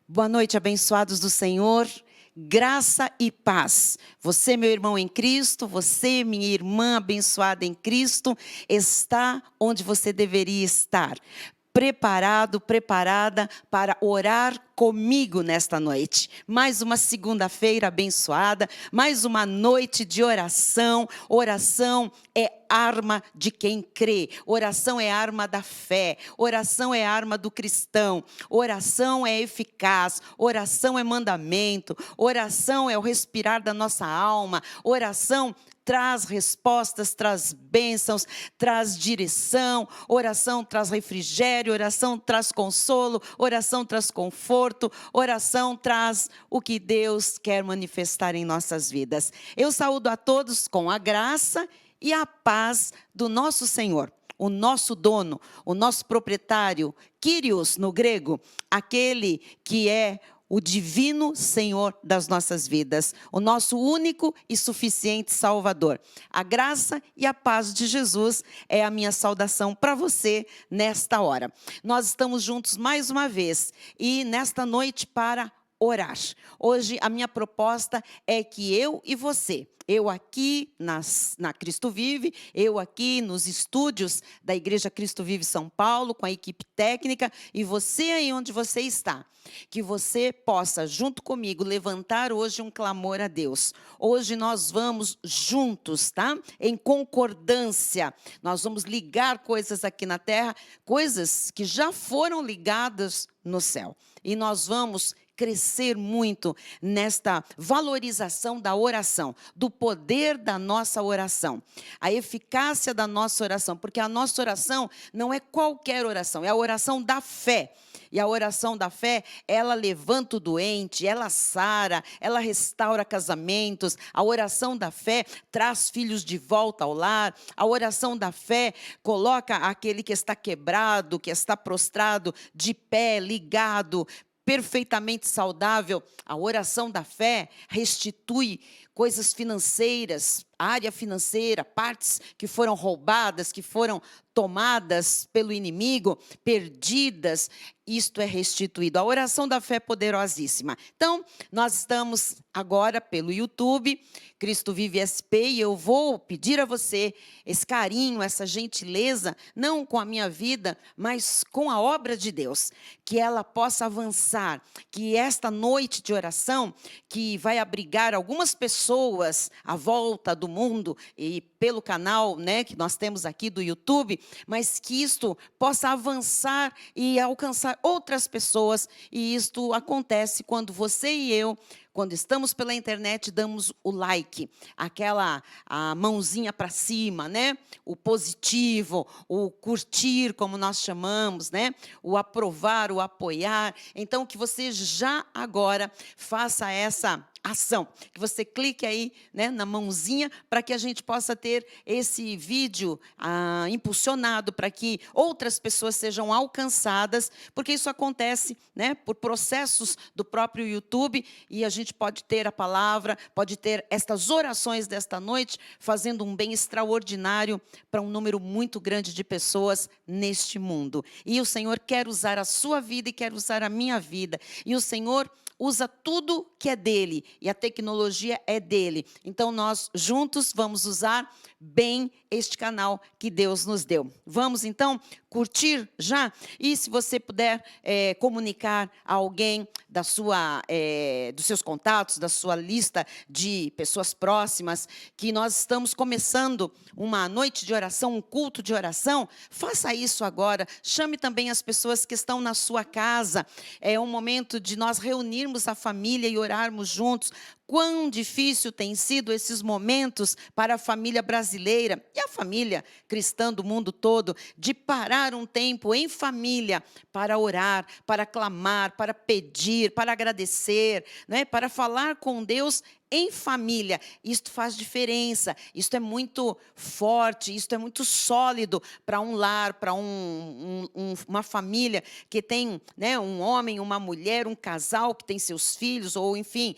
Boa noite, abençoados do Senhor, graça e paz. Você, meu irmão em Cristo, você, minha irmã abençoada em Cristo, está onde você deveria estar. Preparado, preparada para orar comigo nesta noite. Mais uma segunda-feira abençoada, mais uma noite de oração. Oração é arma de quem crê. Oração é arma da fé. Oração é arma do cristão. Oração é eficaz. Oração é mandamento. Oração é o respirar da nossa alma. Oração traz respostas, traz bênçãos, traz direção, oração traz refrigério, oração traz consolo, oração traz conforto, oração traz o que Deus quer manifestar em nossas vidas. Eu saúdo a todos com a graça e a paz do nosso Senhor, o nosso dono, o nosso proprietário, Kyrios no grego, aquele que é o divino Senhor das nossas vidas, o nosso único e suficiente Salvador. A graça e a paz de Jesus é a minha saudação para você nesta hora. Nós estamos juntos mais uma vez e nesta noite para orar. Hoje a minha proposta é que eu e você, eu aqui na Cristo Vive, eu aqui nos estúdios da Igreja Cristo Vive São Paulo, com a equipe técnica, e você aí onde você está, que você possa, junto comigo, levantar hoje um clamor a Deus. Hoje nós vamos juntos, tá? Em concordância, nós vamos ligar coisas aqui na terra, coisas que já foram ligadas no céu. E nós vamos crescer muito nesta valorização da oração, do poder da nossa oração, a eficácia da nossa oração, porque a nossa oração não é qualquer oração, é a oração da fé. E a oração da fé, ela levanta o doente, ela sara, ela restaura casamentos. A oração da fé traz filhos de volta ao lar. A oração da fé coloca aquele que está quebrado, que está prostrado, de pé, ligado, perfeitamente saudável. A oração da fé restitui coisas financeiras, área financeira, partes que foram roubadas, que foram tomadas pelo inimigo, perdidas, isto é restituído. A oração da fé é poderosíssima. Então, nós estamos agora pelo YouTube, Cristo Vive SP, e eu vou pedir a você esse carinho, essa gentileza, não com a minha vida, mas com a obra de Deus, que ela possa avançar, que esta noite de oração, que vai abrigar algumas pessoas à volta do mundo e pelo canal, né, que nós temos aqui do YouTube, mas que isto possa avançar e alcançar outras pessoas, e isto acontece quando você e eu, quando estamos pela internet, damos o like, a mãozinha para cima, né? O positivo, o curtir, como nós chamamos, né? O aprovar, o apoiar. Então, que você já agora faça essa ação, que você clique aí, né, na mãozinha, para que a gente possa ter esse vídeo impulsionado, para que outras pessoas sejam alcançadas, porque isso acontece, né, por processos do próprio YouTube, e a gente pode ter a palavra, pode ter estas orações desta noite, fazendo um bem extraordinário para um número muito grande de pessoas neste mundo. E o Senhor quer usar a sua vida e quer usar a minha vida, e o Senhor usa tudo que é dele, e a tecnologia é dele. Então, nós juntos vamos usar bem este canal que Deus nos deu. Vamos, então, curtir já? E se você puder comunicar a alguém dos seus contatos, da sua lista de pessoas próximas, que nós estamos começando uma noite de oração, um culto de oração, faça isso agora. Chame também as pessoas que estão na sua casa. É um momento de nós reunirmos a família e orarmos juntos. Quão difícil tem sido esses momentos para a família brasileira e a família cristã do mundo todo, de parar um tempo em família para orar, para clamar, para pedir, para agradecer, né? Para falar com Deus em família. Isto faz diferença, isto é muito forte, isto é muito sólido para um lar, para uma família que tem, né, um homem, uma mulher, um casal que tem seus filhos, ou enfim,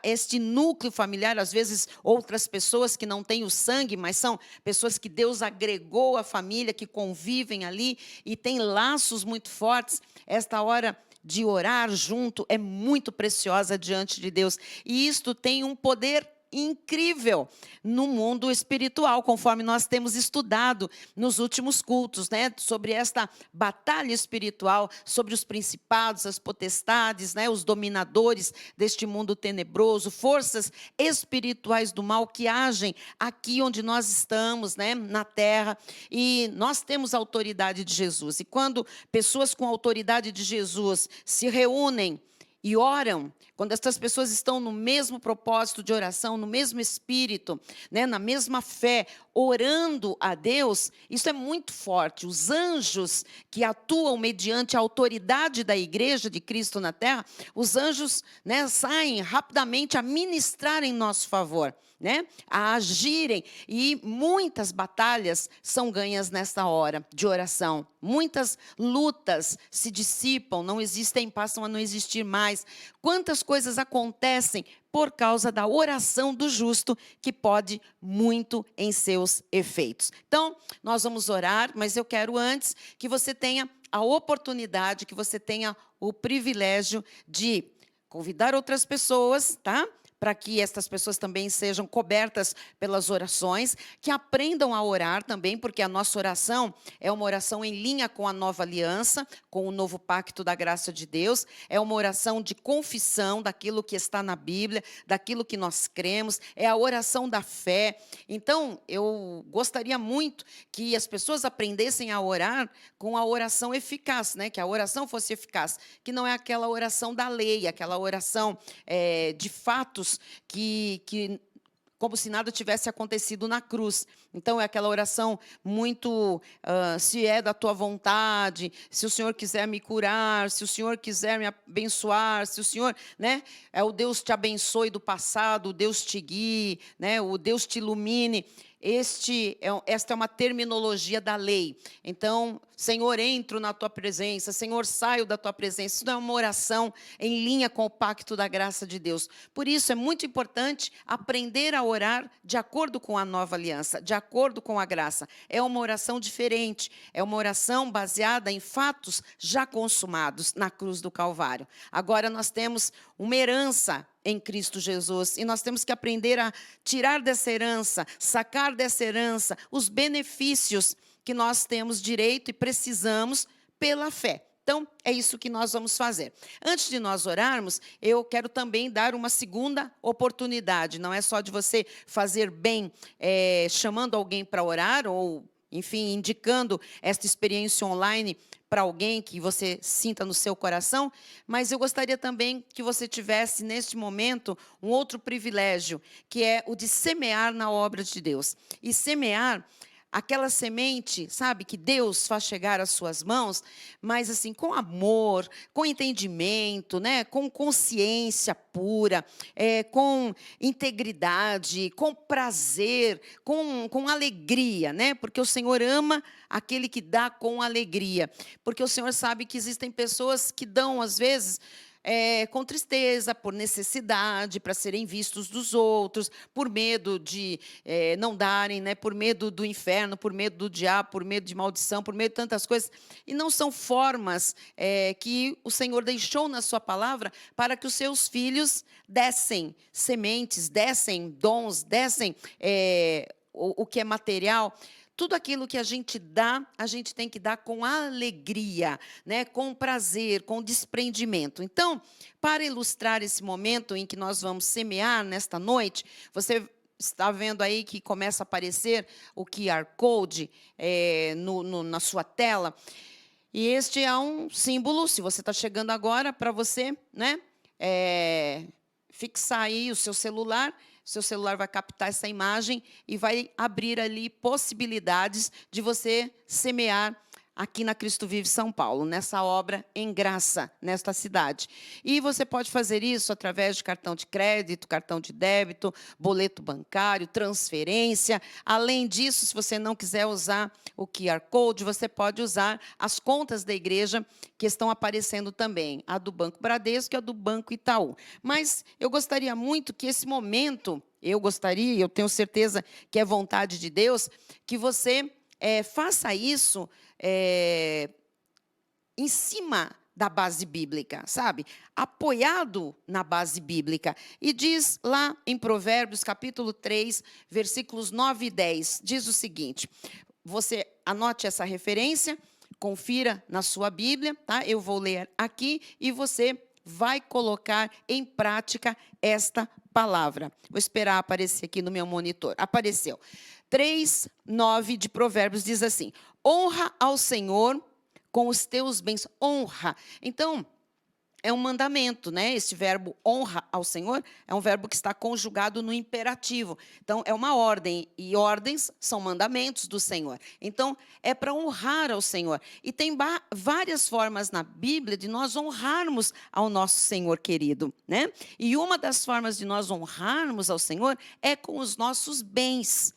este núcleo familiar, às vezes outras pessoas que não têm o sangue, mas são pessoas que Deus agregou à família, que convivem ali e têm laços muito fortes. Esta hora de orar junto é muito preciosa diante de Deus. E isto tem um poder incrível no mundo espiritual, conforme nós temos estudado nos últimos cultos, né, sobre esta batalha espiritual, sobre os principados, as potestades, né, os dominadores deste mundo tenebroso, forças espirituais do mal que agem aqui onde nós estamos, né, na terra, e nós temos a autoridade de Jesus. E quando pessoas com a autoridade de Jesus se reúnem e oram, quando essas pessoas estão no mesmo propósito de oração, no mesmo espírito, né, na mesma fé, orando a Deus, isso é muito forte. Os anjos que atuam mediante a autoridade da igreja de Cristo na terra, os anjos, né, saem rapidamente a ministrar em nosso favor, né, a agirem, e muitas batalhas são ganhas nesta hora de oração. Muitas lutas se dissipam, não existem, passam a não existir mais. Quantas coisas acontecem por causa da oração do justo, que pode muito em seus efeitos. Então, nós vamos orar, mas eu quero antes que você tenha a oportunidade, que você tenha o privilégio de convidar outras pessoas, tá? Para que estas pessoas também sejam cobertas pelas orações, que aprendam a orar também, porque a nossa oração é uma oração em linha com a nova aliança, com o novo pacto da graça de Deus, é uma oração de confissão daquilo que está na Bíblia, daquilo que nós cremos, é a oração da fé. Então, eu gostaria muito que as pessoas aprendessem a orar com a oração eficaz, né? Que a oração fosse eficaz, que não é aquela oração da lei, aquela oração de fatos, que como se nada tivesse acontecido na cruz. Então, é aquela oração muito, se é da tua vontade, se o Senhor quiser me curar, se o Senhor quiser me abençoar, se o Senhor, né, é o Deus te abençoe do passado, o Deus te guie, né, o Deus te ilumine. Esta é uma terminologia da lei. Então, Senhor, entro na tua presença, Senhor, saio da tua presença. Isso não é uma oração em linha com o pacto da graça de Deus. Por isso, é muito importante aprender a orar de acordo com a nova aliança, de acordo com a graça. É uma oração diferente, é uma oração baseada em fatos já consumados na cruz do Calvário. Agora nós temos uma herança em Cristo Jesus, e nós temos que aprender a tirar dessa herança, sacar dessa herança os benefícios que nós temos direito e precisamos pela fé. Então, é isso que nós vamos fazer. Antes de nós orarmos, eu quero também dar uma segunda oportunidade. Não é só de você fazer bem, chamando alguém para orar, ou, enfim, indicando esta experiência online para alguém que você sinta no seu coração, mas eu gostaria também que você tivesse, neste momento, um outro privilégio, que é o de semear na obra de Deus. E semear aquela semente, sabe, que Deus faz chegar às suas mãos, mas assim, com amor, com entendimento, né, com consciência pura, com integridade, com prazer, com alegria, né, porque o Senhor ama aquele que dá com alegria, porque o Senhor sabe que existem pessoas que dão, às vezes, com tristeza, por necessidade, para serem vistos dos outros, por medo de não darem, né, por medo do inferno, por medo do diabo, por medo de maldição, por medo de tantas coisas. E não são formas que o Senhor deixou na sua palavra para que os seus filhos dessem sementes, dessem dons, dessem o que é material. Tudo aquilo que a gente dá, a gente tem que dar com alegria, né? Com prazer, com desprendimento. Então, para ilustrar esse momento em que nós vamos semear nesta noite, você está vendo aí que começa a aparecer o QR Code na sua tela. E este é um símbolo, se você está chegando agora, para você, né, fixar aí o seu celular vai captar essa imagem e vai abrir ali possibilidades de você semear aqui na Cristo Vive São Paulo, nessa obra em graça, nesta cidade. E você pode fazer isso através de cartão de crédito, cartão de débito, boleto bancário, transferência. Além disso, se você não quiser usar o QR Code, você pode usar as contas da igreja que estão aparecendo também, a do Banco Bradesco e a do Banco Itaú. Mas eu gostaria muito que esse momento, eu tenho certeza que é vontade de Deus, que você faça isso em cima da base bíblica, sabe? Apoiado na base bíblica. E diz lá em Provérbios, capítulo 3, versículos 9 e 10, diz o seguinte, você anote essa referência, confira na sua Bíblia, tá? Eu vou ler aqui e você vai colocar em prática esta palavra. Vou esperar aparecer aqui no meu monitor. Apareceu. 3, 9 de Provérbios diz assim: honra ao Senhor com os teus bens. Honra. Então, é um mandamento, né? Esse verbo honra ao Senhor é um verbo que está conjugado no imperativo. Então, é uma ordem, e ordens são mandamentos do Senhor. Então, é para honrar ao Senhor. E tem várias formas na Bíblia de nós honrarmos ao nosso Senhor querido, né? E uma das formas de nós honrarmos ao Senhor é com os nossos bens.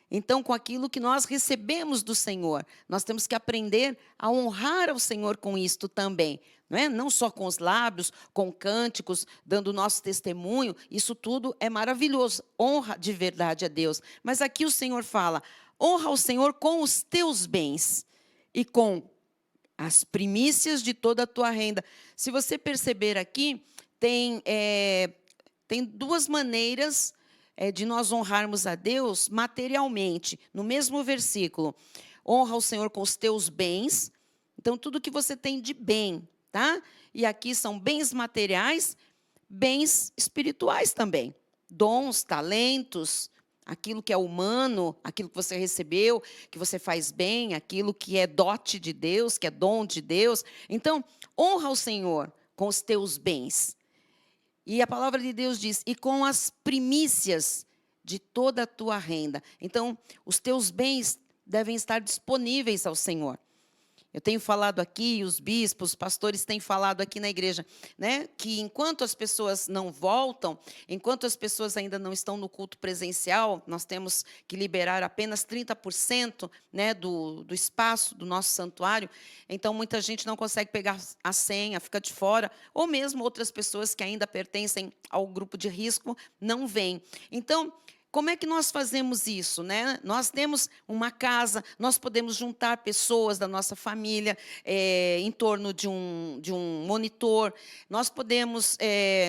Então, com aquilo que nós recebemos do Senhor, nós temos que aprender a honrar ao Senhor com isto também. Não é? Não só com os lábios, com cânticos, dando o nosso testemunho, isso tudo é maravilhoso, honra de verdade a Deus. Mas aqui o Senhor fala, honra ao Senhor com os teus bens e com as primícias de toda a tua renda. Se você perceber aqui, tem duas maneiras de nós honrarmos a Deus materialmente. No mesmo versículo, honra o Senhor com os teus bens, então tudo que você tem de bem, tá? E aqui são bens materiais, bens espirituais também. Dons, talentos, aquilo que é humano, aquilo que você recebeu, que você faz bem, aquilo que é dote de Deus, que é dom de Deus. Então, honra o Senhor com os teus bens. E a palavra de Deus diz, e com as primícias de toda a tua renda. Então, os teus bens devem estar disponíveis ao Senhor. Eu tenho falado aqui, os bispos, os pastores têm falado aqui na igreja, né, que enquanto as pessoas não voltam, enquanto as pessoas ainda não estão no culto presencial, nós temos que liberar apenas 30%, né, do espaço do nosso santuário. Então, muita gente não consegue pegar a senha, fica de fora, ou mesmo outras pessoas que ainda pertencem ao grupo de risco não vêm. Então, como é que nós fazemos isso, né? Nós temos uma casa, nós podemos juntar pessoas da nossa família em torno de um monitor, nós podemos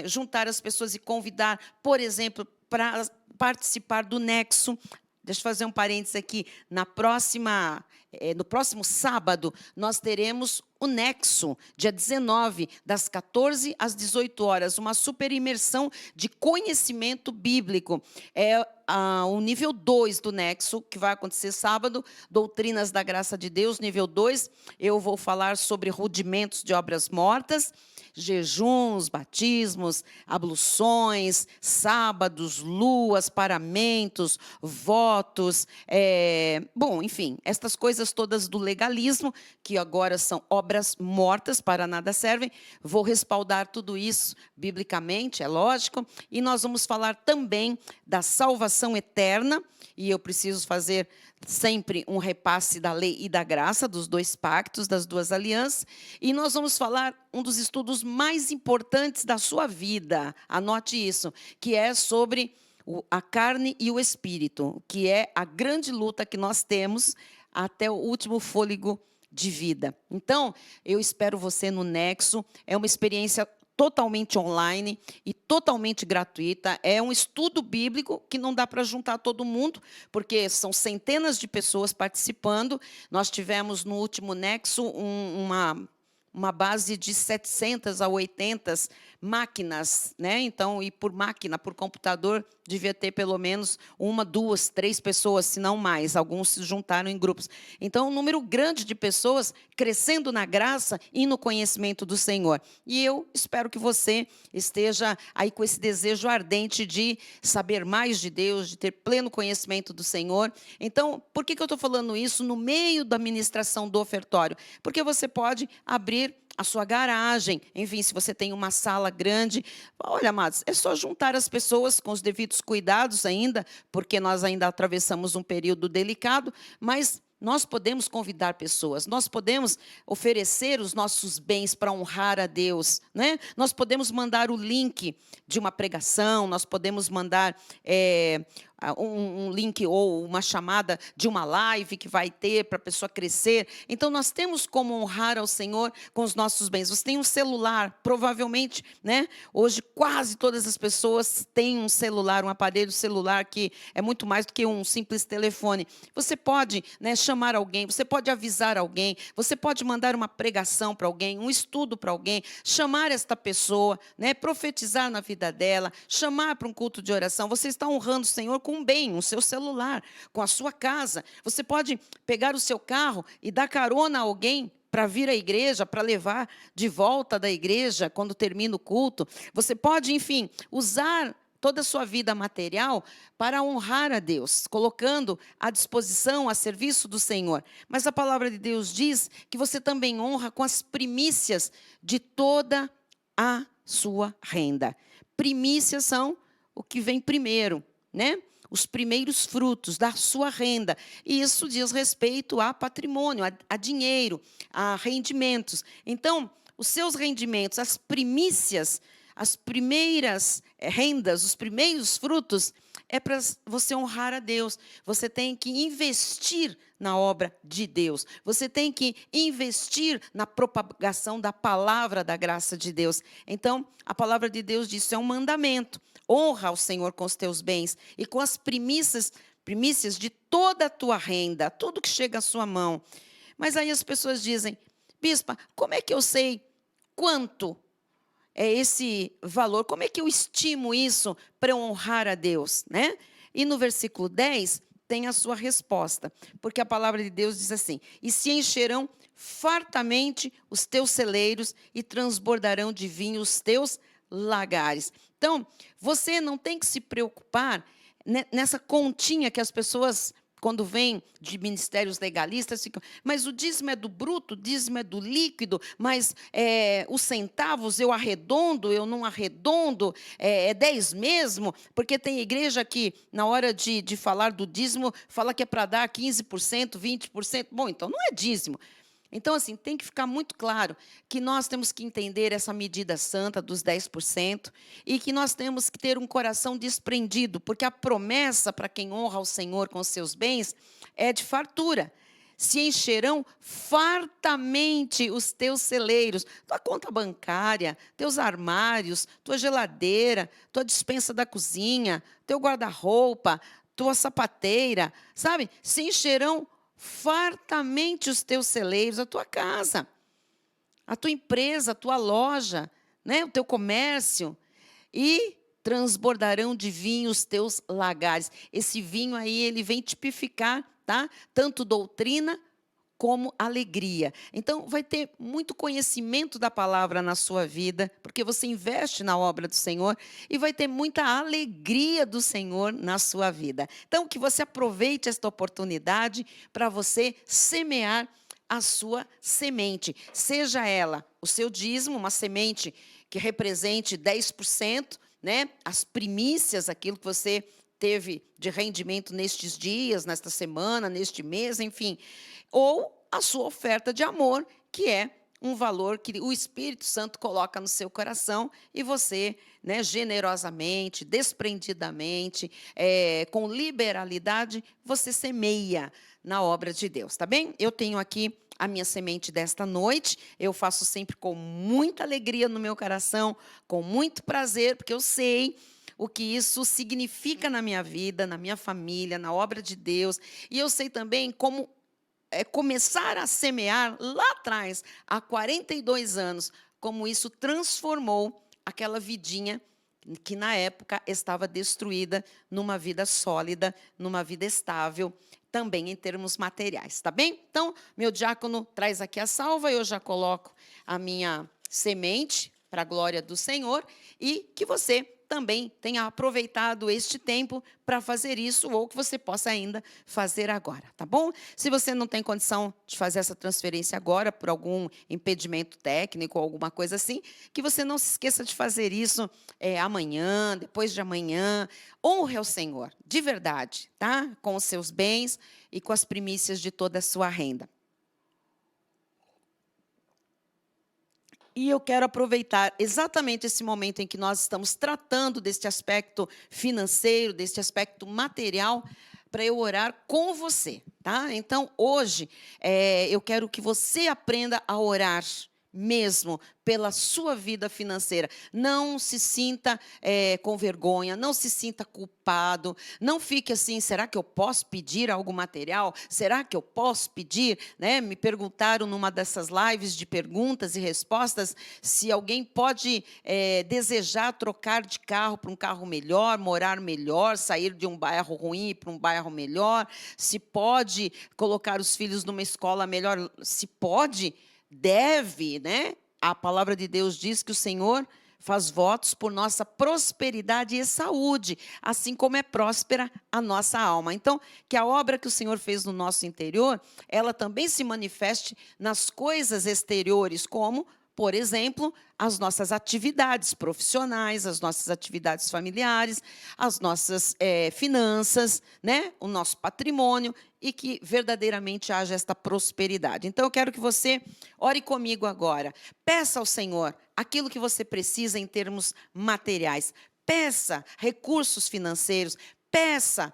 juntar as pessoas e convidar, por exemplo, para participar do Nexo. Deixa eu fazer um parênteses aqui. No próximo sábado, nós teremos o Nexo, dia 19, das 14 às 18 horas, uma super imersão de conhecimento bíblico. É o nível 2 do Nexo, que vai acontecer sábado, Doutrinas da Graça de Deus, nível 2. Eu vou falar sobre rudimentos de obras mortas, jejuns, batismos, abluções, sábados, luas, paramentos, votos, bom, enfim, estas coisas todas do legalismo, que agora são obras mortas, para nada servem. Vou respaldar tudo isso biblicamente, é lógico, e nós vamos falar também da salvação eterna, e eu preciso fazer sempre um repasse da lei e da graça, dos dois pactos, das duas alianças, e nós vamos falar um dos estudos mais importantes da sua vida, anote isso, que é sobre a carne e o espírito, que é a grande luta que nós temos até o último fôlego de vida. Então, eu espero você no Nexo, é uma experiência totalmente online e totalmente gratuita, é um estudo bíblico que não dá para juntar todo mundo, porque são centenas de pessoas participando. Nós tivemos no último Nexo uma base de 700 a 800 máquinas, né? Então, e por máquina, por computador, devia ter pelo menos 1, 2, 3 pessoas, se não mais. Alguns se juntaram em grupos. Então, um número grande de pessoas crescendo na graça e no conhecimento do Senhor. E eu espero que você esteja aí com esse desejo ardente de saber mais de Deus, de ter pleno conhecimento do Senhor. Então, por que eu estou falando isso no meio da ministração do ofertório? Porque você pode abrir a sua garagem, enfim, se você tem uma sala grande, olha, amados, é só juntar as pessoas com os devidos cuidados ainda, porque nós ainda atravessamos um período delicado, mas nós podemos convidar pessoas, nós podemos oferecer os nossos bens para honrar a Deus, né? Nós podemos mandar o link de uma pregação, nós podemos mandar um link ou uma chamada de uma live que vai ter para a pessoa crescer. Então, nós temos como honrar ao Senhor com os nossos bens. Você tem um celular, provavelmente, né? Hoje, quase todas as pessoas têm um celular, um aparelho celular que é muito mais do que um simples telefone. Você pode, né, chamar alguém, você pode avisar alguém, você pode mandar uma pregação para alguém, um estudo para alguém, chamar esta pessoa, né, profetizar na vida dela, chamar para um culto de oração. Você está honrando o Senhor com um bem, o seu celular, com a sua casa. Você pode pegar o seu carro e dar carona a alguém para vir à igreja, para levar de volta da igreja quando termina o culto. Você pode, enfim, usar toda a sua vida material para honrar a Deus, colocando à disposição, a serviço do Senhor. Mas a palavra de Deus diz que você também honra com as primícias de toda a sua renda. Primícias são o que vem primeiro, né? Os primeiros frutos da sua renda. E isso diz respeito a patrimônio, a dinheiro, a rendimentos. Então, os seus rendimentos, as primícias, as primeiras rendas, os primeiros frutos, é para você honrar a Deus. Você tem que investir na obra de Deus. Você tem que investir na propagação da palavra da graça de Deus. Então, a palavra de Deus diz, isso é um mandamento. Honra ao Senhor com os teus bens e com as primícias de toda a tua renda, tudo que chega à sua mão. Mas aí as pessoas dizem, bispa, como é que eu sei quanto é esse valor? Como é que eu estimo isso para honrar a Deus, né? E no versículo 10 tem a sua resposta, porque a palavra de Deus diz assim, e se encherão fartamente os teus celeiros e transbordarão de vinho os teus lagares. Então, você não tem que se preocupar nessa continha que as pessoas, quando vêm de ministérios legalistas, ficam, mas o dízimo é do bruto, o dízimo é do líquido, mas os centavos eu arredondo, eu não arredondo, é 10 mesmo, porque tem igreja que, na hora de falar do dízimo, fala que é para dar 15%, 20%. Bom, então não é dízimo. Então, assim, tem que ficar muito claro que nós temos que entender essa medida santa dos 10% e que nós temos que ter um coração desprendido, porque a promessa para quem honra o Senhor com os seus bens é de fartura. Se encherão fartamente os teus celeiros, tua conta bancária, teus armários, tua geladeira, tua despensa da cozinha, teu guarda-roupa, tua sapateira, sabe? Se encherão fartamente os teus celeiros, a tua casa, a tua empresa, a tua loja, né, o teu comércio, e transbordarão de vinho os teus lagares. Esse vinho aí, ele vem tipificar, tá? Tanto doutrina como alegria. Então, vai ter muito conhecimento da palavra na sua vida, porque você investe na obra do Senhor, e vai ter muita alegria do Senhor na sua vida. Então, que você aproveite esta oportunidade para você semear a sua semente. Seja ela o seu dízimo, uma semente que represente 10%, né? As primícias, aquilo que você teve de rendimento nestes dias, nesta semana, neste mês, enfim, ou a sua oferta de amor, que é um valor que o Espírito Santo coloca no seu coração e você, né, generosamente, desprendidamente, com liberalidade, você semeia na obra de Deus, tá bem? Eu tenho aqui a minha semente desta noite, eu faço sempre com muita alegria no meu coração, com muito prazer, porque eu sei o que isso significa na minha vida, na minha família, na obra de Deus, e eu sei também como começar a semear lá atrás, há 42 anos, como isso transformou aquela vidinha que na época estava destruída numa vida sólida, numa vida estável, também em termos materiais, tá bem? Então, meu diácono traz aqui a salva, eu já coloco a minha semente para a glória do Senhor e que você também tenha aproveitado este tempo para fazer isso ou que você possa ainda fazer agora, tá bom? Se você não tem condição de fazer essa transferência agora por algum impedimento técnico ou alguma coisa assim, que você não se esqueça de fazer isso amanhã, depois de amanhã. Honre ao Senhor, de verdade, tá? Com os seus bens e com as primícias de toda a sua renda. E eu quero aproveitar exatamente esse momento em que nós estamos tratando deste aspecto financeiro, deste aspecto material, para eu orar com você, tá? Então, hoje, eu quero que você aprenda a orar mesmo pela sua vida financeira. Não se sinta com vergonha, não se sinta culpado, não fique assim, será que eu posso pedir algo material? Será que eu posso pedir? Né? Me perguntaram numa dessas lives de perguntas e respostas se alguém pode desejar trocar de carro para um carro melhor, morar melhor, sair de um bairro ruim para um bairro melhor, se pode colocar os filhos numa escola melhor, se pode, deve, né? A palavra de Deus diz que o Senhor faz votos por nossa prosperidade e saúde, assim como é próspera a nossa alma. Então, que a obra que o Senhor fez no nosso interior, ela também se manifeste nas coisas exteriores, como, por exemplo, as nossas atividades profissionais, as nossas atividades familiares, as nossas finanças, né? O nosso patrimônio, e que verdadeiramente haja esta prosperidade. Então, eu quero que você ore comigo agora. Peça ao Senhor aquilo que você precisa em termos materiais. Peça recursos financeiros. Peça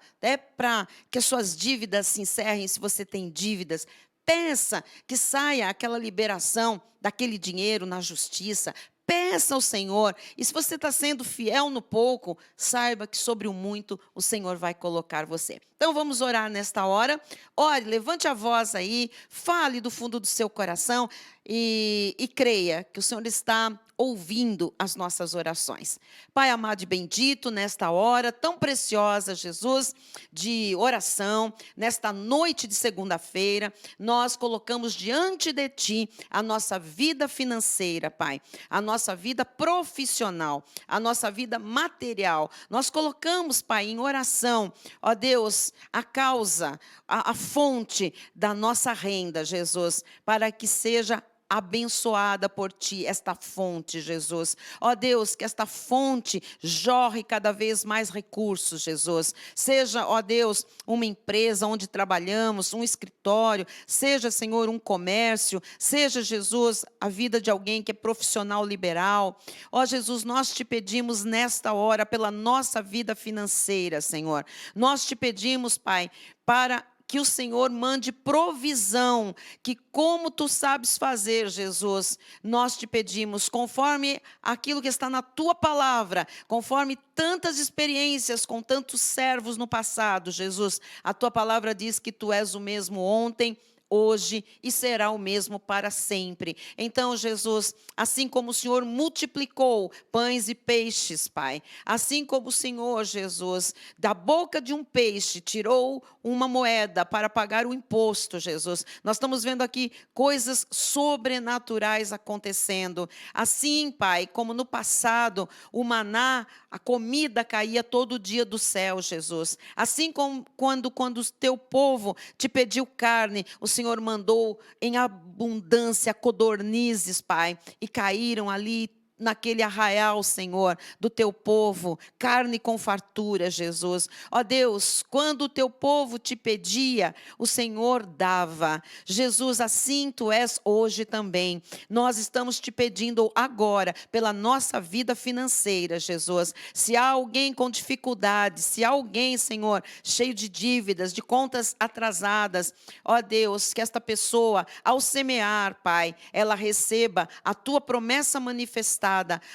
para que as suas dívidas se encerrem, se você tem dívidas. Peça que saia aquela liberação daquele dinheiro na justiça. Peça ao Senhor. E se você está sendo fiel no pouco, saiba que sobre o muito o Senhor vai colocar você. Então vamos orar nesta hora. Ore, levante a voz aí, fale do fundo do seu coração e creia que o Senhor está ouvindo as nossas orações. Pai amado e bendito, nesta hora tão preciosa, Jesus, de oração, nesta noite de segunda-feira, nós colocamos diante de Ti a nossa vida financeira, Pai, a nossa vida profissional, a nossa vida material. Nós colocamos, Pai, em oração, ó Deus, a causa, a fonte da nossa renda, Jesus, para que seja abençoada por Ti, esta fonte, Jesus. Ó Deus, que esta fonte jorre cada vez mais recursos, Jesus. Seja, ó Deus, uma empresa onde trabalhamos, um escritório, seja, Senhor, um comércio, seja, Jesus, a vida de alguém que é profissional liberal. Ó Jesus, nós Te pedimos nesta hora pela nossa vida financeira, Senhor. Nós Te pedimos, Pai, para que o Senhor mande provisão, que como Tu sabes fazer, Jesus, nós Te pedimos, conforme aquilo que está na Tua palavra, conforme tantas experiências com tantos servos no passado, Jesus, a Tua palavra diz que Tu és o mesmo ontem, hoje e será o mesmo para sempre. Então, Jesus, assim como o Senhor multiplicou pães e peixes, Pai, assim como o Senhor, Jesus, da boca de um peixe tirou uma moeda para pagar o imposto, Jesus, nós estamos vendo aqui coisas sobrenaturais acontecendo. Assim, Pai, como no passado, o maná, a comida caía todo dia do céu, Jesus. Assim como quando o Teu povo te pediu carne, o Senhor mandou em abundância codornizes, Pai, e caíram ali naquele arraial, Senhor, do Teu povo, carne com fartura, Jesus. Ó Deus, quando o Teu povo te pedia, o Senhor dava. Jesus, assim Tu és hoje também. Nós estamos Te pedindo agora, pela nossa vida financeira, Jesus. Se há alguém com dificuldade, se há alguém, Senhor, cheio de dívidas, de contas atrasadas, ó Deus, que esta pessoa, ao semear, Pai, ela receba a Tua promessa manifestada,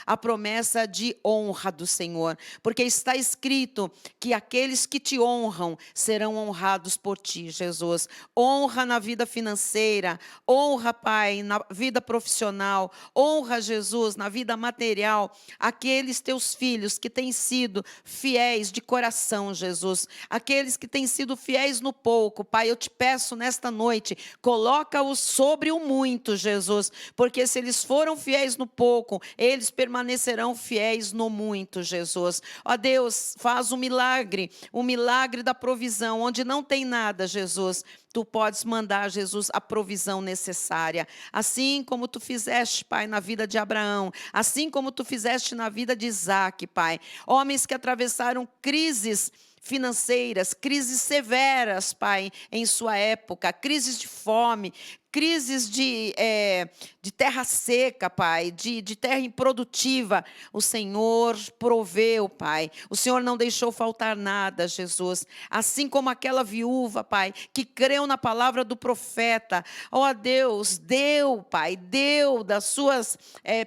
a promessa de honra do Senhor, porque está escrito que aqueles que Te honram serão honrados por Ti, Jesus. Honra na vida financeira, honra, Pai, na vida profissional, honra, Jesus, na vida material, aqueles Teus filhos que têm sido fiéis de coração, Jesus, aqueles que têm sido fiéis no pouco, Pai, eu Te peço nesta noite, coloca-os sobre o muito, Jesus, porque se eles foram fiéis no pouco, eles permanecerão fiéis no muito, Jesus. Ó Deus, faz um milagre da provisão, onde não tem nada, Jesus, Tu podes mandar, Jesus, a provisão necessária. Assim como Tu fizeste, Pai, na vida de Abraão, assim como Tu fizeste na vida de Isaque, Pai. Homens que atravessaram crises financeiras, crises severas, Pai, em sua época, crises de fome, crises de terra seca, Pai, de terra improdutiva, o Senhor proveu, Pai. O Senhor não deixou faltar nada, Jesus. Assim como aquela viúva, Pai, que creu na palavra do profeta. Ó Deus, deu, Pai, deu das suas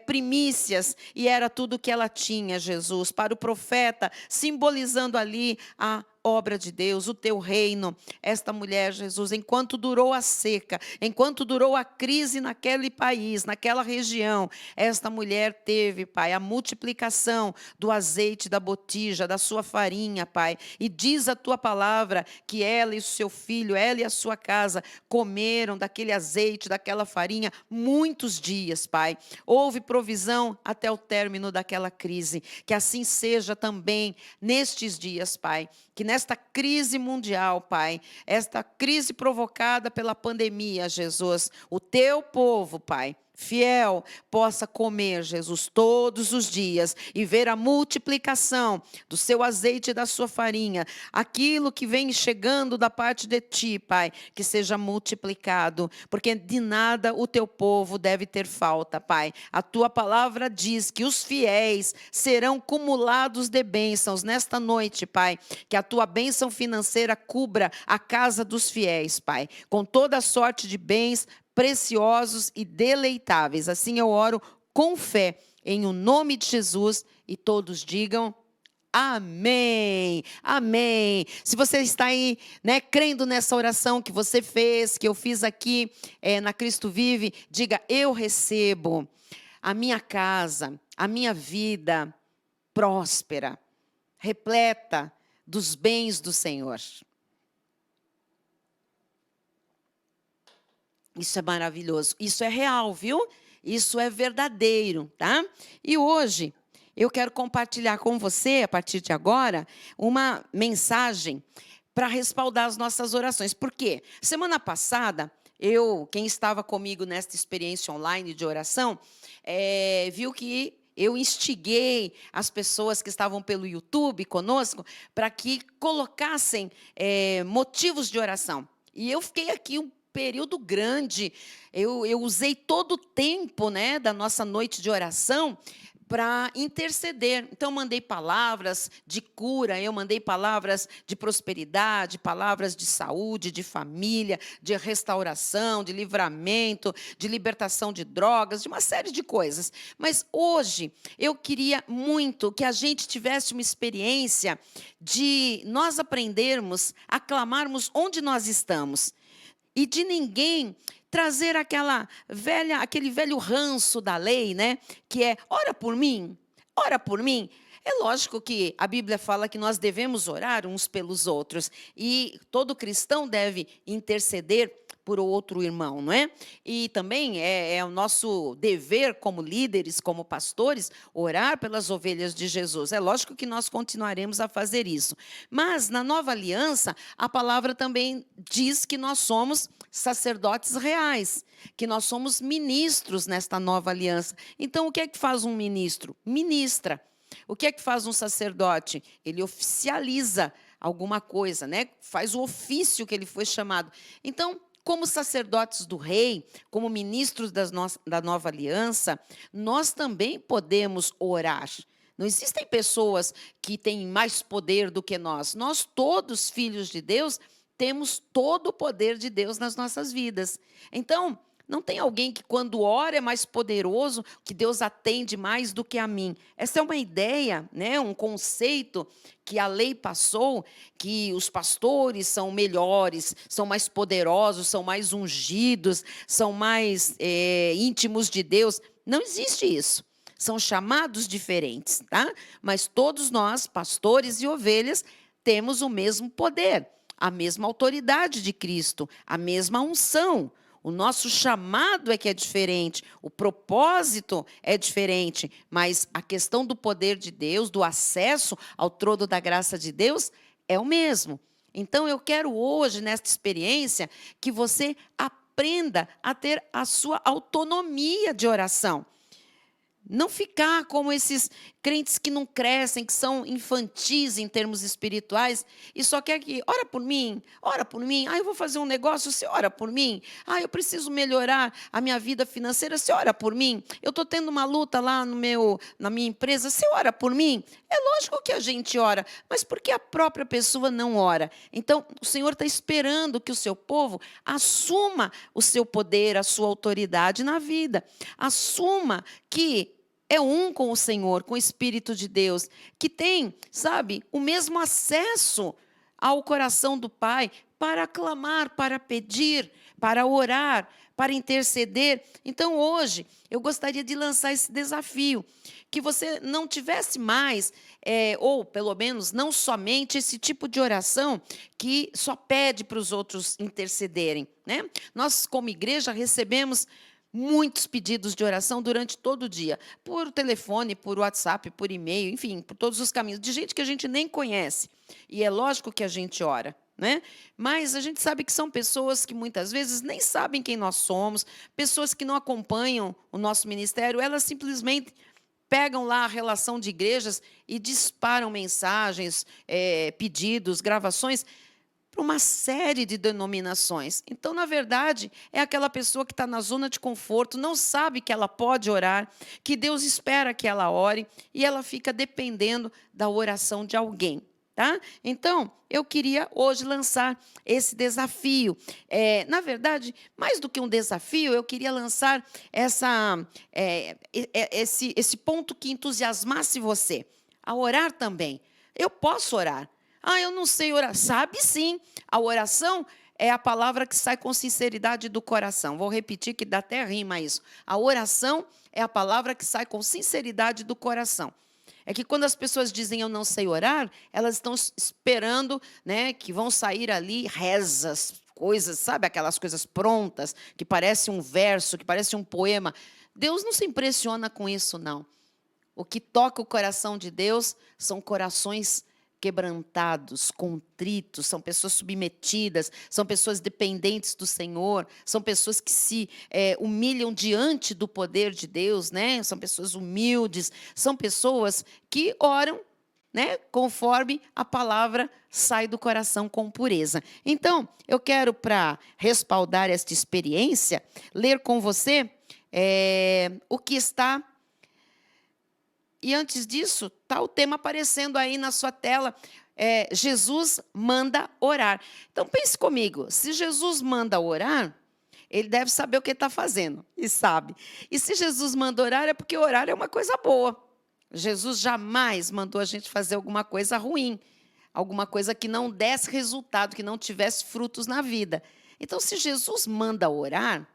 primícias, e era tudo que ela tinha, Jesus, para o profeta, simbolizando ali a obra de Deus, o teu reino. Esta mulher, Jesus, enquanto durou a seca, enquanto durou a crise naquele país, naquela região, esta mulher teve, Pai, a multiplicação do azeite da botija, da sua farinha, Pai. E diz a tua palavra que ela e o seu filho, ela e a sua casa, comeram daquele azeite, daquela farinha, muitos dias, Pai. Houve provisão até o término daquela crise. Que assim seja também nestes dias, Pai. Que nesta crise mundial, Pai, esta crise provocada pela pandemia, Jesus, o teu povo, Pai, fiel, possa comer, Jesus, todos os dias e ver a multiplicação do seu azeite e da sua farinha, aquilo que vem chegando da parte de ti, Pai, que seja multiplicado, porque de nada o teu povo deve ter falta, Pai. A tua palavra diz que os fiéis serão cumulados de bênçãos nesta noite, Pai, que a tua bênção financeira cubra a casa dos fiéis, Pai, com toda sorte de bens preciosos e deleitáveis. Assim eu oro com fé, em o nome de Jesus, e todos digam amém, amém. Se você está aí, crendo nessa oração que você fez, que eu fiz aqui na Cristo Vive, diga: eu recebo a minha casa, a minha vida próspera, repleta dos bens do Senhor. Isso é maravilhoso, isso é real, viu? Isso é verdadeiro, tá? E hoje eu quero compartilhar com você, a partir de agora, uma mensagem para respaldar as nossas orações. Por quê? Semana passada, quem estava comigo nesta experiência online de oração, viu que eu instiguei as pessoas que estavam pelo YouTube conosco para que colocassem motivos de oração. E eu fiquei aqui um período grande, eu usei todo o tempo da nossa noite de oração para interceder. Então, mandei palavras de cura, eu mandei palavras de prosperidade, palavras de saúde, de família, de restauração, de livramento, de libertação de drogas, de uma série de coisas. Mas hoje, eu queria muito que a gente tivesse uma experiência de nós aprendermos a clamarmos onde nós estamos. E de ninguém trazer aquele velho ranço da lei, que é, ora por mim, ora por mim. É lógico que a Bíblia fala que nós devemos orar uns pelos outros. E todo cristão deve interceder por outro irmão, não é? E também é o nosso dever como líderes, como pastores, orar pelas ovelhas de Jesus. É lógico que nós continuaremos a fazer isso. Mas na nova aliança, a palavra também diz que nós somos sacerdotes reais, que nós somos ministros nesta nova aliança. Então, o que é que faz um ministro? Ministra. O que é que faz um sacerdote? Ele oficializa alguma coisa, Faz o ofício que ele foi chamado. Então, como sacerdotes do rei, como ministros da nova aliança, nós também podemos orar. Não existem pessoas que têm mais poder do que nós. Nós todos, filhos de Deus, temos todo o poder de Deus nas nossas vidas. Então, não tem alguém que quando ora é mais poderoso, que Deus atende mais do que a mim. Essa é uma ideia, um conceito que a lei passou, que os pastores são melhores, são mais poderosos, são mais ungidos, são mais íntimos de Deus. Não existe isso. São chamados diferentes, tá? Mas todos nós, pastores e ovelhas, temos o mesmo poder, a mesma autoridade de Cristo, a mesma unção. O nosso chamado é que é diferente, o propósito é diferente, mas a questão do poder de Deus, do acesso ao trono da graça de Deus, é o mesmo. Então, eu quero hoje, nesta experiência, que você aprenda a ter a sua autonomia de oração. Não ficar como esses crentes que não crescem, que são infantis em termos espirituais, e só quer que, ora por mim, ah, eu vou fazer um negócio, você ora por mim, ah, eu preciso melhorar a minha vida financeira, você ora por mim, eu estou tendo uma luta lá na minha empresa, você ora por mim? É lógico que a gente ora, mas por que a própria pessoa não ora? Então, o Senhor está esperando que o seu povo assuma o seu poder, a sua autoridade na vida, assuma que é um com o Senhor, com o Espírito de Deus, que tem, sabe, o mesmo acesso ao coração do Pai para clamar, para pedir, para orar, para interceder. Então, hoje, eu gostaria de lançar esse desafio, que você não tivesse mais, ou pelo menos não somente esse tipo de oração que só pede para os outros intercederem, né? Nós, como igreja, recebemos muitos pedidos de oração durante todo o dia, por telefone, por WhatsApp, por e-mail, enfim, por todos os caminhos, de gente que a gente nem conhece. E é lógico que a gente ora, né? Mas a gente sabe que são pessoas que muitas vezes nem sabem quem nós somos, pessoas que não acompanham o nosso ministério, elas simplesmente pegam lá a relação de igrejas e disparam mensagens, pedidos, gravações, para uma série de denominações. Então, na verdade, é aquela pessoa que está na zona de conforto, não sabe que ela pode orar, que Deus espera que ela ore, e ela fica dependendo da oração de alguém. Tá? Então, eu queria hoje lançar esse desafio. Na verdade, mais do que um desafio, eu queria lançar esse ponto que entusiasmasse você, a orar também. Eu posso orar. Ah, eu não sei orar. Sabe sim. A oração é a palavra que sai com sinceridade do coração. Vou repetir que dá até rima isso. A oração é a palavra que sai com sinceridade do coração. É que quando as pessoas dizem eu não sei orar, elas estão esperando, né, que vão sair ali rezas, coisas, sabe, aquelas coisas prontas, que parece um verso, que parece um poema. Deus não se impressiona com isso, não. O que toca o coração de Deus são corações quebrantados, contritos, são pessoas submetidas, são pessoas dependentes do Senhor, são pessoas que se humilham diante do poder de Deus, né? São pessoas humildes, são pessoas que oram, né, conforme a palavra sai do coração com pureza. Então, eu quero, para respaldar esta experiência, ler com você o que está. E antes disso, está o tema aparecendo aí na sua tela. Jesus manda orar. Então, pense comigo. Se Jesus manda orar, ele deve saber o que está fazendo. E sabe. E se Jesus manda orar, é porque orar é uma coisa boa. Jesus jamais mandou a gente fazer alguma coisa ruim. Alguma coisa que não desse resultado, que não tivesse frutos na vida. Então, se Jesus manda orar,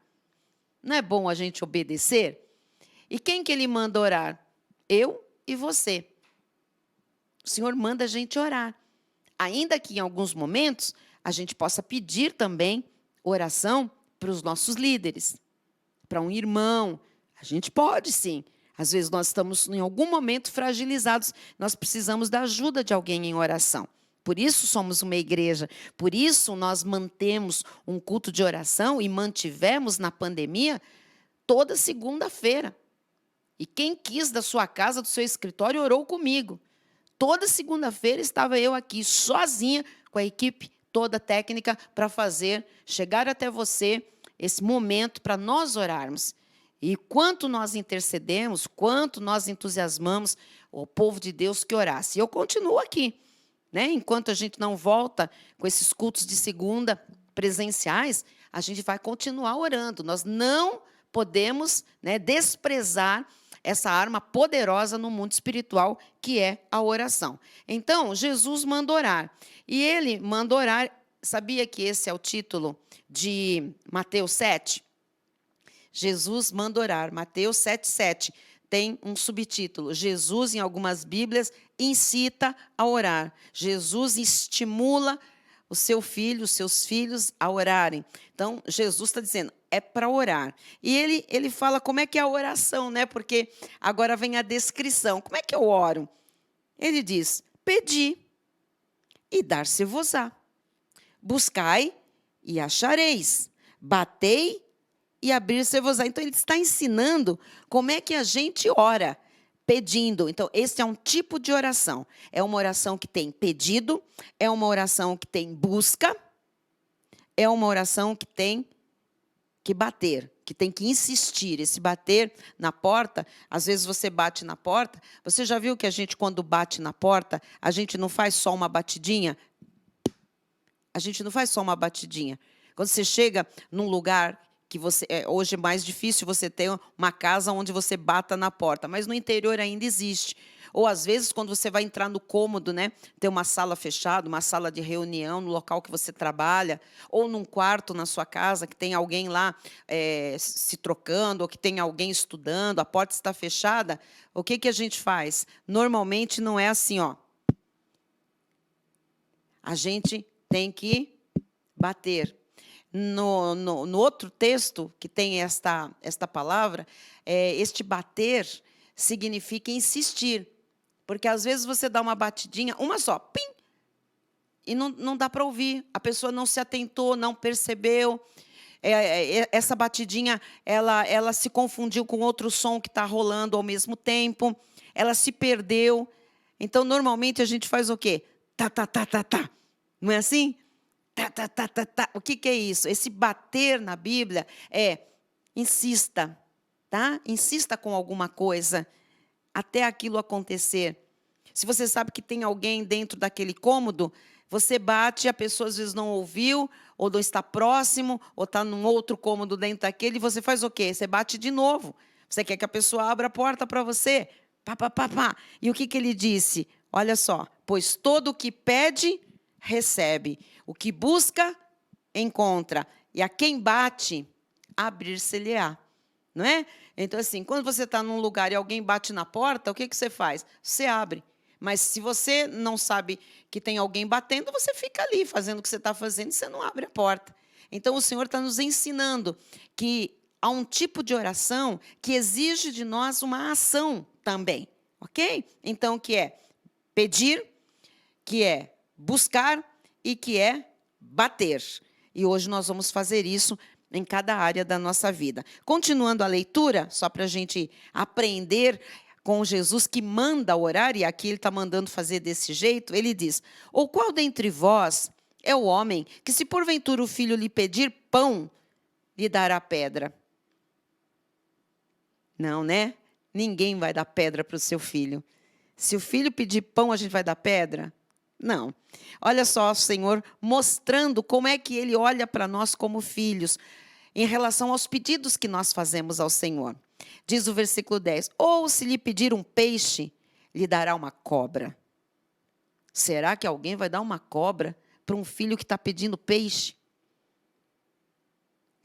não é bom a gente obedecer? E quem que ele manda orar? Eu e você. O Senhor manda a gente orar. Ainda que em alguns momentos a gente possa pedir também oração para os nossos líderes, para um irmão. A gente pode sim. Às vezes nós estamos em algum momento fragilizados, nós precisamos da ajuda de alguém em oração. Por isso somos uma igreja, por isso nós mantemos um culto de oração e mantivemos na pandemia toda segunda-feira. E quem quis da sua casa, do seu escritório, orou comigo. Toda segunda-feira estava eu aqui, sozinha, com a equipe toda técnica, para chegar até você, esse momento para nós orarmos. E quanto nós intercedemos, quanto nós entusiasmamos o povo de Deus que orasse. E eu continuo aqui, né? Enquanto a gente não volta com esses cultos de segunda presenciais, a gente vai continuar orando. Nós não podemos, né, desprezar essa arma poderosa no mundo espiritual, que é a oração. Então, Jesus manda orar. E ele manda orar, sabia que esse é o título de Mateus 7? Jesus manda orar, Mateus 7,7. Tem um subtítulo, Jesus, em algumas Bíblias, incita a orar. Jesus estimula o seu filho, os seus filhos a orarem. Então, Jesus está dizendo, é para orar. E ele fala como é que é a oração, né? Porque agora vem a descrição. Como é que eu oro? Ele diz, pedi e dar-se-vos-á. Buscai e achareis. Batei e abrir-se-vos-á. Então, ele está ensinando como é que a gente ora, pedindo. Então, esse é um tipo de oração. É uma oração que tem pedido, é uma oração que tem busca, é uma oração que tem que bater, que tem que insistir. Esse bater na porta, às vezes você bate na porta. Você já viu que a gente, quando bate na porta, a gente não faz só uma batidinha? A gente não faz só uma batidinha. Quando você chega num lugar que você... hoje é mais difícil você ter uma casa onde você bata na porta, mas no interior ainda existe. Ou, às vezes, quando você vai entrar no cômodo, né, tem uma sala fechada, uma sala de reunião no local que você trabalha, ou num quarto na sua casa, que tem alguém lá se trocando, ou que tem alguém estudando, a porta está fechada, o que a gente faz? Normalmente não é assim, ó. A gente tem que bater. No outro texto, que tem esta palavra, este bater significa insistir. Porque, às vezes, você dá uma batidinha, uma só, pim, e não dá para ouvir. A pessoa não se atentou, não percebeu. Essa batidinha, ela se confundiu com outro som que está rolando ao mesmo tempo. Ela se perdeu. Então, normalmente, a gente faz o quê? Tá, tá, tá, tá, tá. Não é assim? Tá, tá, tá, tá, tá. O que é isso? Esse bater na Bíblia insista, tá? Insista com alguma coisa até aquilo acontecer. Se você sabe que tem alguém dentro daquele cômodo, você bate, a pessoa às vezes não ouviu, ou não está próximo, ou está num outro cômodo dentro daquele, e você faz o quê? Você bate de novo. Você quer que a pessoa abra a porta para você. Pá, pá, pá, pá. E o que ele disse? Olha só, pois todo o que pede, recebe. O que busca, encontra. E a quem bate, abrir-se-lhe-á. Não é? Então, assim, quando você está num lugar e alguém bate na porta, o que você faz? Você abre. Mas se você não sabe que tem alguém batendo, você fica ali fazendo o que você está fazendo e você não abre a porta. Então, o Senhor está nos ensinando que há um tipo de oração que exige de nós uma ação também, ok? Então, que é pedir, que é buscar e que é bater. E hoje nós vamos fazer isso em cada área da nossa vida. Continuando a leitura, só para a gente aprender com Jesus que manda orar, e aqui ele está mandando fazer desse jeito, ele diz, ou qual dentre vós é o homem que, se porventura o filho lhe pedir pão, lhe dará pedra? Não, né? Ninguém vai dar pedra para o seu filho. Se o filho pedir pão, a gente vai dar pedra? Não. Olha só o Senhor mostrando como é que Ele olha para nós como filhos, em relação aos pedidos que nós fazemos ao Senhor. Diz o versículo 10, ou se lhe pedir um peixe, lhe dará uma cobra. Será que alguém vai dar uma cobra para um filho que está pedindo peixe?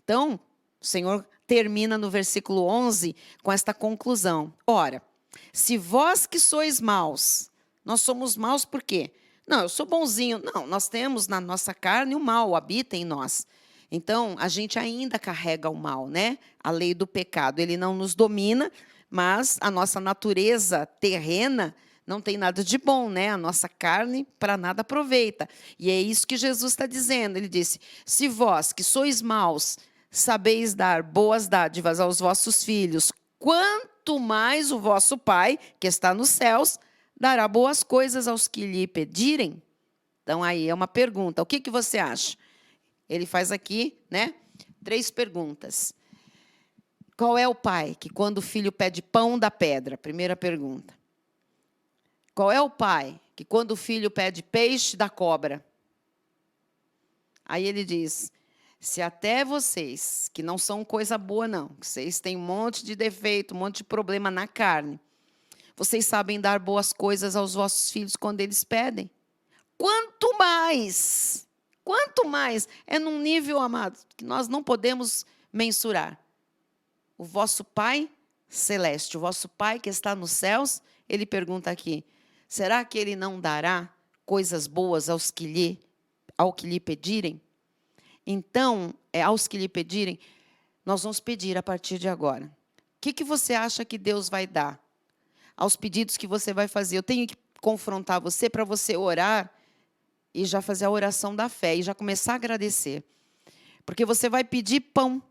Então, o Senhor termina no versículo 11 com esta conclusão. Ora, se vós que sois maus, nós somos maus por quê? Não, eu sou bonzinho. Não, nós temos na nossa carne o mal, habita em nós. Então, a gente ainda carrega o mal, né? A lei do pecado, ele não nos domina, mas a nossa natureza terrena não tem nada de bom, né? A nossa carne para nada aproveita. E é isso que Jesus está dizendo. Ele disse, se vós que sois maus, sabeis dar boas dádivas aos vossos filhos, quanto mais o vosso Pai, que está nos céus, dará boas coisas aos que lhe pedirem? Então, aí é uma pergunta. O que você acha? Ele faz aqui, né, 3 perguntas. Qual é o pai que, quando o filho pede pão, dá pedra? Primeira pergunta. Qual é o pai que, quando o filho pede peixe, dá cobra? Aí ele diz, se até vocês, que não são coisa boa não, que vocês têm um monte de defeito, um monte de problema na carne, vocês sabem dar boas coisas aos vossos filhos quando eles pedem, quanto mais, é num nível, amado, que nós não podemos mensurar. O vosso Pai celeste, o vosso Pai que está nos céus, ele pergunta aqui, será que ele não dará coisas boas ao que lhe pedirem? Então, aos que lhe pedirem, nós vamos pedir a partir de agora. O que você acha que Deus vai dar aos pedidos que você vai fazer? Eu tenho que confrontar você para você orar e já fazer a oração da fé e já começar a agradecer. Porque você vai pedir pão.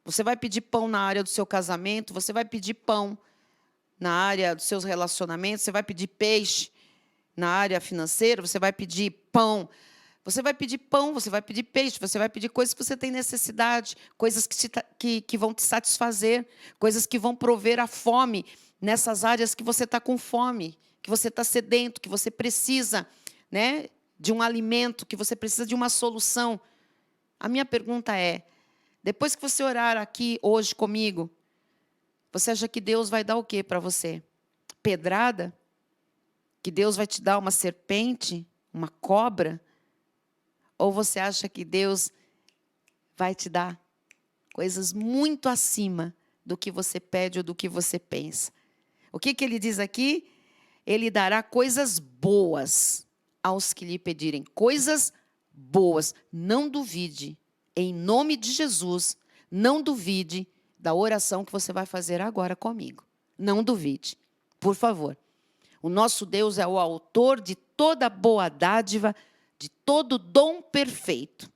Você vai pedir pão na área do seu casamento, você vai pedir pão na área dos seus relacionamentos, você vai pedir peixe na área financeira, você vai pedir pão. Você vai pedir pão, você vai pedir peixe, você vai pedir coisas que você tem necessidade, coisas que vão te satisfazer, coisas que vão prover a fome nessas áreas que você está com fome, que você está sedento, que você precisa, né, de um alimento, que você precisa de uma solução. A minha pergunta é, depois que você orar aqui hoje comigo, você acha que Deus vai dar o quê para você? Pedrada? Que Deus vai te dar uma serpente? Uma cobra? Ou você acha que Deus vai te dar coisas muito acima do que você pede ou do que você pensa? O que ele diz aqui? Ele dará coisas boas aos que lhe pedirem. Coisas boas. Não duvide, em nome de Jesus, não duvide da oração que você vai fazer agora comigo. Não duvide, por favor. O nosso Deus é o autor de toda boa dádiva, de todo dom perfeito.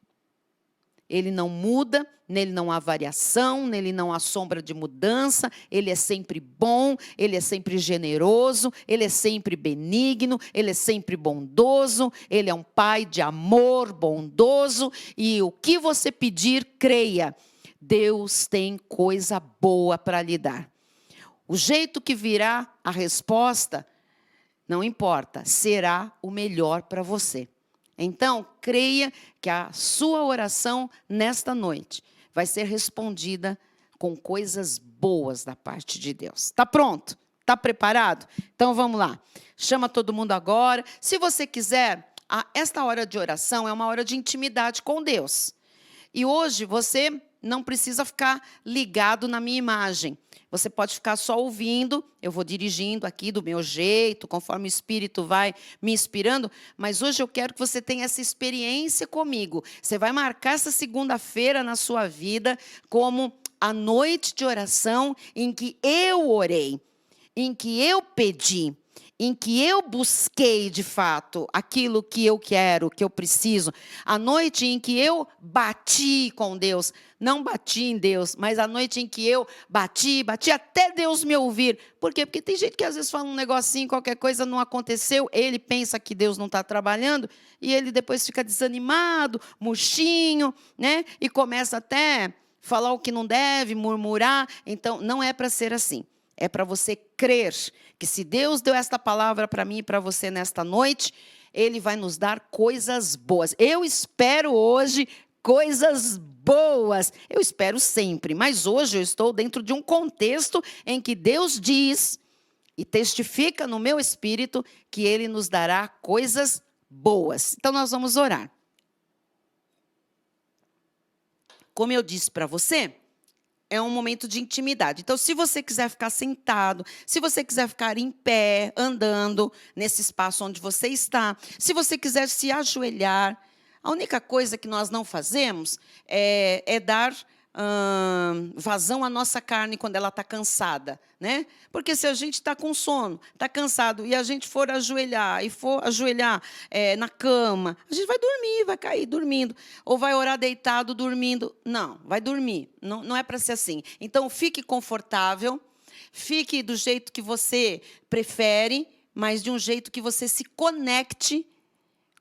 Ele não muda, nele não há variação, nele não há sombra de mudança, ele é sempre bom, ele é sempre generoso, ele é sempre benigno, ele é sempre bondoso, ele é um pai de amor, bondoso, e o que você pedir, creia, Deus tem coisa boa para lhe dar. O jeito que virá a resposta, não importa, será o melhor para você. Então, creia que a sua oração nesta noite vai ser respondida com coisas boas da parte de Deus. Está pronto? Está preparado? Então, vamos lá. Chama todo mundo agora. Se você quiser, esta hora de oração é uma hora de intimidade com Deus. E hoje você não precisa ficar ligado na minha imagem. Você pode ficar só ouvindo, eu vou dirigindo aqui do meu jeito, conforme o Espírito vai me inspirando, mas hoje eu quero que você tenha essa experiência comigo. Você vai marcar essa segunda-feira na sua vida como a noite de oração em que eu orei, em que eu pedi, em que eu busquei, de fato, aquilo que eu quero, que eu preciso. A noite em que eu bati com Deus. Não bati em Deus, mas a noite em que eu bati até Deus me ouvir. Por quê? Porque tem gente que às vezes fala um negocinho, qualquer coisa não aconteceu, ele pensa que Deus não está trabalhando, e ele depois fica desanimado, murchinho, né? E começa até falar o que não deve, murmurar. Então, não é para ser assim. É para você crer que se Deus deu esta palavra para mim e para você nesta noite, Ele vai nos dar coisas boas. Eu espero hoje coisas boas. Eu espero sempre, mas hoje eu estou dentro de um contexto em que Deus diz e testifica no meu espírito que Ele nos dará coisas boas. Então nós vamos orar. Como eu disse para você, é um momento de intimidade. Então, se você quiser ficar sentado, se você quiser ficar em pé, andando nesse espaço onde você está, se você quiser se ajoelhar, a única coisa que nós não fazemos é dar vazão à nossa carne quando ela está cansada, né? Porque se a gente está com sono, está cansado, e a gente for ajoelhar, na cama, a gente vai dormir, vai cair dormindo, ou vai orar deitado dormindo. Não, vai dormir, não é para ser assim. Então, fique confortável, fique do jeito que você prefere, mas de um jeito que você se conecte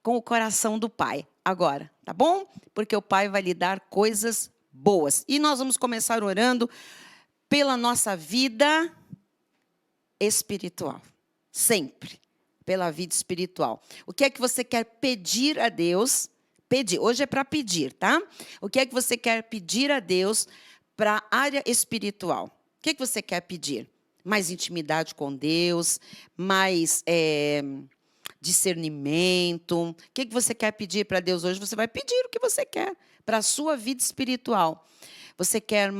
com o coração do Pai. Agora, tá bom? Porque o Pai vai lhe dar coisas boas. E nós vamos começar orando pela nossa vida espiritual. Sempre. Pela vida espiritual. O que é que você quer pedir a Deus? Pedir. Hoje é para pedir, tá? O que é que você quer pedir a Deus para a área espiritual? O que é que você quer pedir? Mais intimidade com Deus, mais discernimento. O que você quer pedir para Deus hoje? Você vai pedir o que você quer para a sua vida espiritual. Você quer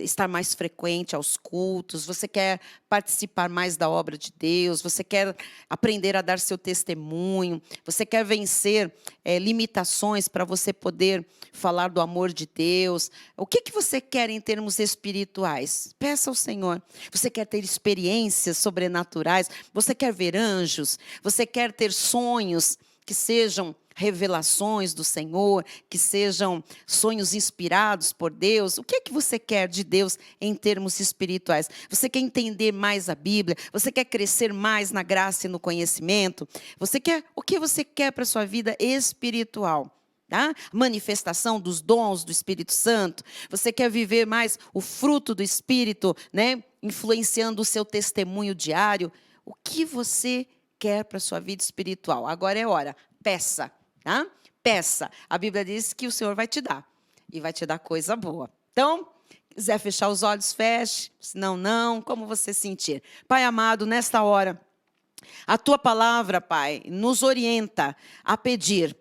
estar mais frequente aos cultos, você quer participar mais da obra de Deus, você quer aprender a dar seu testemunho, você quer vencer limitações para você poder falar do amor de Deus. O que você quer em termos espirituais? Peça ao Senhor. Você quer ter experiências sobrenaturais? Você quer ver anjos? Você quer ter sonhos que sejam revelações do Senhor, que sejam sonhos inspirados por Deus. O que é que você quer de Deus em termos espirituais? Você quer entender mais a Bíblia? Você quer crescer mais na graça e no conhecimento? O que você quer para a sua vida espiritual? Tá? Manifestação dos dons do Espírito Santo. Você quer viver mais o fruto do Espírito, né? Influenciando o seu testemunho diário? O que você quer para a sua vida espiritual? Agora é hora. Peça. Tá? Peça. A Bíblia diz que o Senhor vai te dar. E vai te dar coisa boa. Então, quiser fechar os olhos, feche. Se não, não. Como você sentir. Pai amado, nesta hora, a tua palavra, Pai, nos orienta a pedir.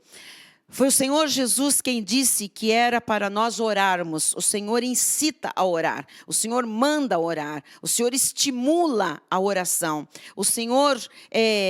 Foi o Senhor Jesus quem disse que era para nós orarmos. O Senhor incita a orar. O Senhor manda orar. O Senhor estimula a oração. O Senhor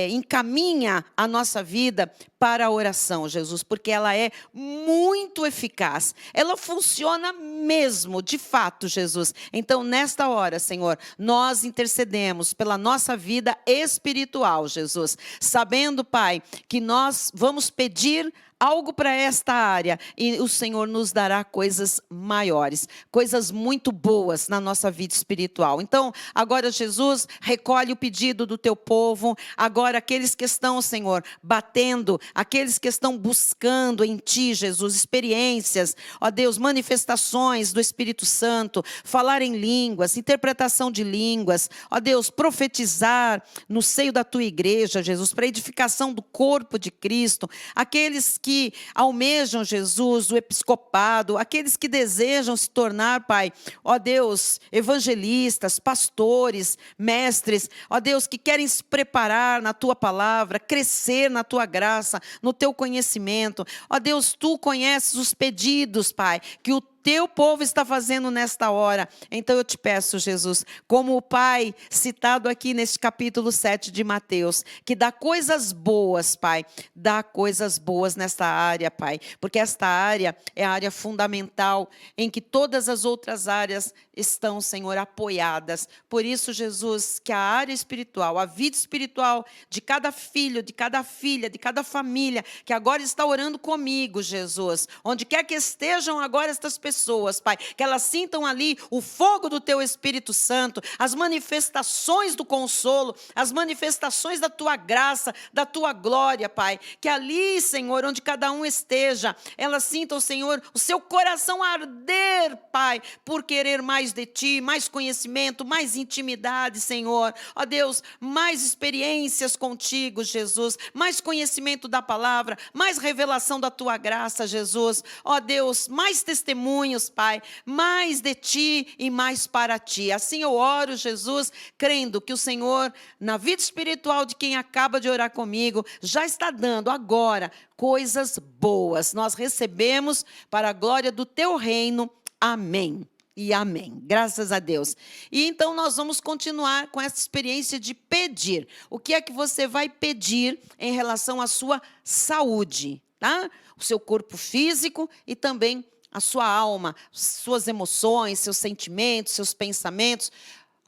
encaminha a nossa vida para a oração, Jesus, porque ela é muito eficaz. Ela funciona mesmo, de fato, Jesus. Então, nesta hora, Senhor, nós intercedemos pela nossa vida espiritual, Jesus. Sabendo, Pai, que nós vamos pedir algo para esta área e o Senhor nos dará coisas maiores, coisas muito boas na nossa vida espiritual. Então, agora, Jesus, recolhe o pedido do teu povo. Agora, aqueles que estão, Senhor, batendo, aqueles que estão buscando em ti, Jesus, experiências, ó Deus, manifestações do Espírito Santo, falar em línguas, interpretação de línguas, ó Deus, profetizar no seio da tua igreja, Jesus, para edificação do corpo de Cristo, aqueles que almejam, Jesus, o episcopado, aqueles que desejam se tornar, Pai, ó Deus, evangelistas, pastores, mestres, ó Deus, que querem se preparar na tua palavra, crescer na tua graça, no teu conhecimento. Ó Deus, tu conheces os pedidos, Pai, que o teu povo está fazendo nesta hora. Então eu te peço, Jesus, como o Pai citado aqui neste capítulo 7 de Mateus, que dá coisas boas, Pai, dá coisas boas nesta área, Pai, porque esta área é a área fundamental em que todas as outras áreas estão, Senhor, apoiadas. Por isso, Jesus, que a área espiritual, a vida espiritual de cada filho, de cada filha, de cada família, que agora está orando comigo, Jesus, onde quer que estejam agora estas pessoas, Pai, que elas sintam ali o fogo do teu Espírito Santo, as manifestações do consolo, as manifestações da tua graça, da tua glória, Pai, que ali, Senhor, onde cada um esteja, elas sintam, Senhor, o seu coração arder, Pai, por querer mais de ti, mais conhecimento, mais intimidade, Senhor, ó Deus, mais experiências contigo, Jesus, mais conhecimento da palavra, mais revelação da tua graça, Jesus, ó Deus, mais testemunhos, Pai, mais de ti e mais para ti. Assim eu oro, Jesus, crendo que o Senhor, na vida espiritual de quem acaba de orar comigo, já está dando agora coisas boas. Nós recebemos para a glória do teu reino. Amém. E amém. Graças a Deus. E então nós vamos continuar com essa experiência de pedir. O que é que você vai pedir em relação à sua saúde, tá? O seu corpo físico e também a sua alma, suas emoções, seus sentimentos, seus pensamentos.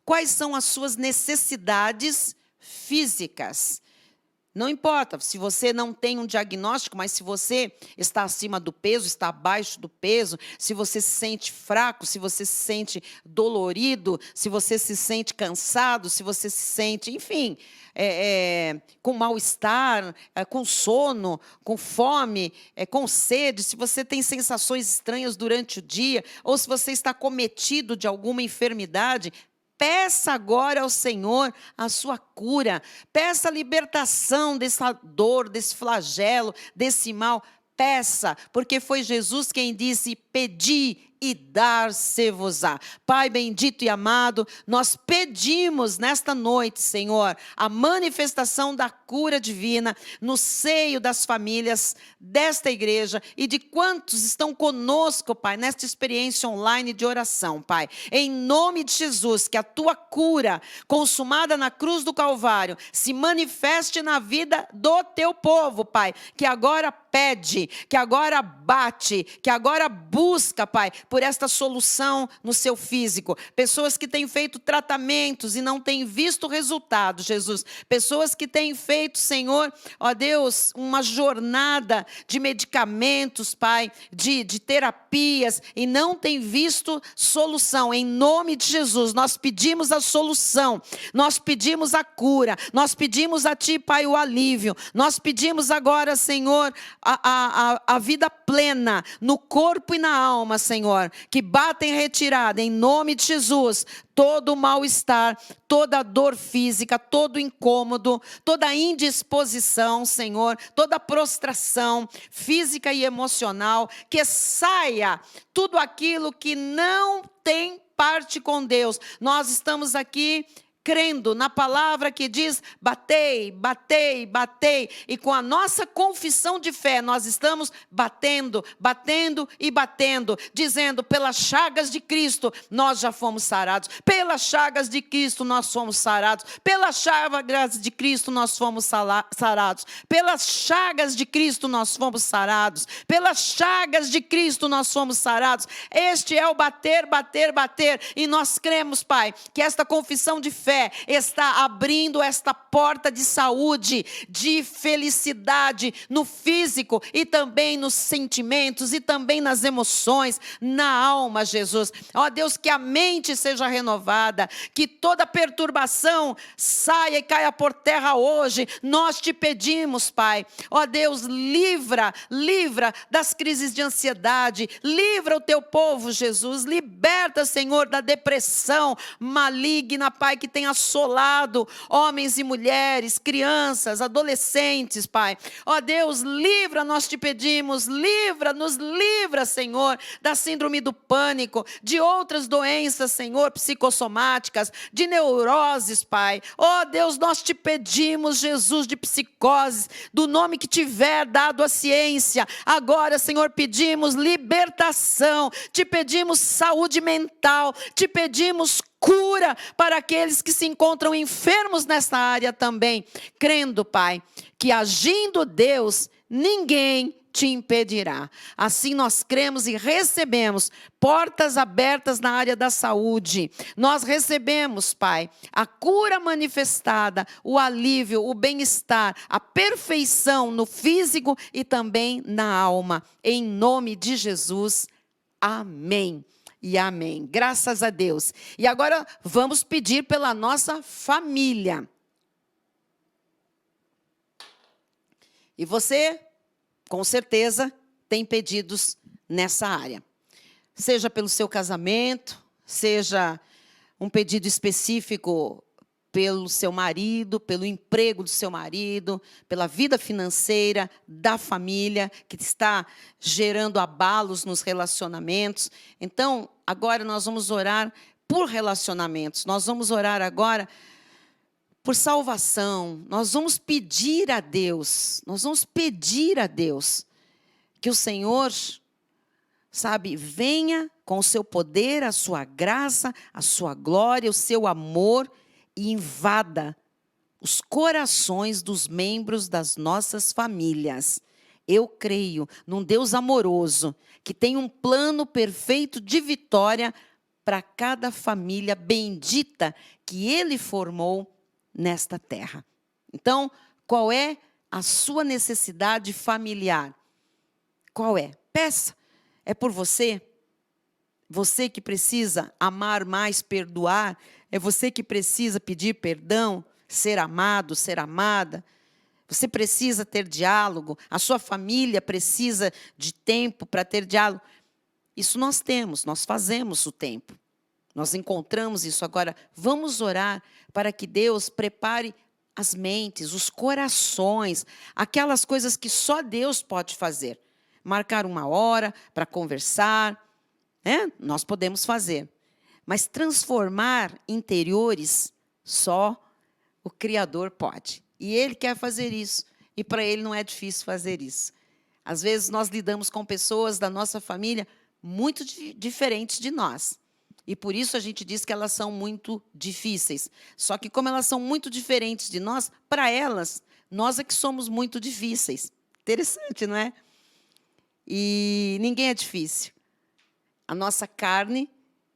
Quais são as suas necessidades físicas? Não importa se você não tem um diagnóstico, mas se você está acima do peso, está abaixo do peso, se você se sente fraco, se você se sente dolorido, se você se sente cansado, se você se sente, enfim, com mal-estar, com sono, com fome, com sede, se você tem sensações estranhas durante o dia, ou se você está cometido de alguma enfermidade, peça agora ao Senhor a sua cura. Peça a libertação dessa dor, desse flagelo, desse mal. Peça, porque foi Jesus quem disse: pedi e dar-se-vos-á. Pai bendito e amado, nós pedimos nesta noite, Senhor, a manifestação da cura divina no seio das famílias desta igreja e de quantos estão conosco, Pai, nesta experiência online de oração, Pai. Em nome de Jesus, que a tua cura consumada na cruz do Calvário se manifeste na vida do teu povo, Pai, que agora pede, que agora bate, que agora busca, Pai, por esta solução no seu físico. Pessoas que têm feito tratamentos e não têm visto resultado, Jesus. Pessoas que têm feito, Senhor, ó Deus, uma jornada de medicamentos, Pai, de terapias e não têm visto solução. Em nome de Jesus, nós pedimos a solução, nós pedimos a cura, nós pedimos a Ti, Pai, o alívio. Nós pedimos agora, Senhor, a vida plena no corpo e na alma, Senhor, que bata em retirada, em nome de Jesus, todo o mal-estar, toda dor física, todo incômodo, toda indisposição, Senhor, toda prostração física e emocional, que saia tudo aquilo que não tem parte com Deus. Nós estamos aqui crendo na palavra que diz: batei, batei, batei. E com a nossa confissão de fé, nós estamos batendo, batendo e batendo, dizendo: pelas chagas de Cristo, nós já fomos sarados. Pelas chagas de Cristo, nós fomos sarados. Pelas chagas de Cristo, nós fomos sarados. Pelas chagas de Cristo, nós fomos sarados. Pelas chagas de Cristo, nós fomos sarados. Este é o bater, bater, bater. E nós cremos, Pai, que esta confissão de fé está abrindo esta porta de saúde, de felicidade no físico e também nos sentimentos e também nas emoções, na alma, Jesus. Ó Deus, que a mente seja renovada, que toda perturbação saia e caia por terra hoje. Nós te pedimos, Pai. Ó Deus, livra das crises de ansiedade, livra o teu povo, Jesus. Liberta, Senhor, da depressão maligna, Pai, que tem assolado homens e mulheres, crianças, adolescentes, Pai. Ó Deus, livra, nós te pedimos, nos livra, Senhor, da síndrome do pânico, de outras doenças, Senhor, psicossomáticas, de neuroses, Pai. Ó Deus, nós te pedimos, Jesus, de psicoses, do nome que tiver dado a ciência. Agora, Senhor, pedimos libertação, te pedimos saúde mental, te pedimos cura para aqueles que se encontram enfermos nesta área também, crendo, Pai, que agindo Deus, ninguém te impedirá. Assim nós cremos e recebemos portas abertas na área da saúde. Nós recebemos, Pai, a cura manifestada, o alívio, o bem-estar, a perfeição no físico e também na alma. Em nome de Jesus, amém. E amém. Graças a Deus. E agora vamos pedir pela nossa família. E você, com certeza, tem pedidos nessa área. Seja pelo seu casamento, seja um pedido específico pelo seu marido, pelo emprego do seu marido, pela vida financeira da família, que está gerando abalos nos relacionamentos. Então, agora nós vamos orar por relacionamentos. Nós vamos orar agora por salvação. Nós vamos pedir a Deus, que o Senhor, sabe, venha com o seu poder, a sua graça, a sua glória, o seu amor, e invada os corações dos membros das nossas famílias. Eu creio num Deus amoroso, que tem um plano perfeito de vitória para cada família bendita que Ele formou nesta terra. Então, qual é a sua necessidade familiar? Qual é? Peça. É por você? Você que precisa amar mais, perdoar. É você que precisa pedir perdão, ser amado, ser amada. Você precisa ter diálogo. A sua família precisa de tempo para ter diálogo. Isso nós temos, nós fazemos o tempo. Nós encontramos isso. Agora, vamos orar para que Deus prepare as mentes, os corações, aquelas coisas que só Deus pode fazer. Marcar uma hora para conversar, né? Nós podemos fazer. Mas transformar interiores, só o Criador pode. E Ele quer fazer isso. E para Ele não é difícil fazer isso. Às vezes nós lidamos com pessoas da nossa família muito diferentes de nós. E por isso a gente diz que elas são muito difíceis. Só que como elas são muito diferentes de nós, para elas, nós é que somos muito difíceis. Interessante, não é? E ninguém é difícil. A nossa carne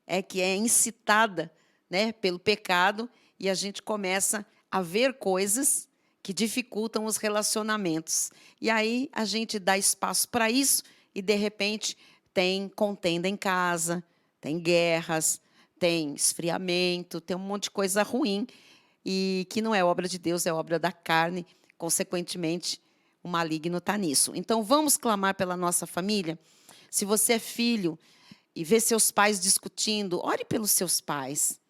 é que é incitada, né, pelo pecado, e a gente começa a ver coisas que dificultam os relacionamentos. E aí a gente dá espaço para isso e, de repente, tem contenda em casa, tem guerras, tem esfriamento, tem um monte de coisa ruim, e que não é obra de Deus, é obra da carne. Consequentemente, o maligno está nisso. Então, vamos clamar pela nossa família? Se você é filho e vê seus pais discutindo, ore pelos seus pais.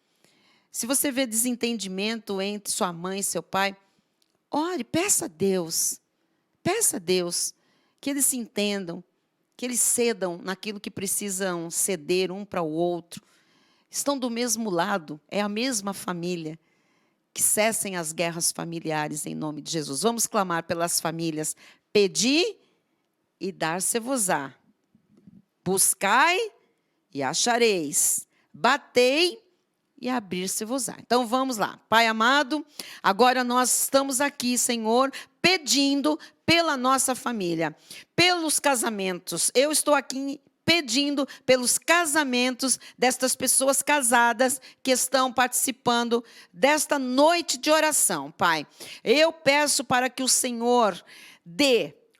Se você vê desentendimento entre sua mãe e seu pai, ore, peça a Deus que eles se entendam, que eles cedam naquilo que precisam ceder um para o outro. Estão do mesmo lado, é a mesma família. Que cessem as guerras familiares em nome de Jesus. Vamos clamar pelas famílias. Pedi e dar-se-vos-á. Buscai e achareis. Batei e abrir-se-vos-á. Então vamos lá. Pai amado, agora nós estamos aqui, Senhor, pedindo pela nossa família, pelos casamentos. Eu estou aqui pedindo pelos casamentos destas pessoas casadas que estão participando desta noite de oração, Pai. Eu peço para que o Senhor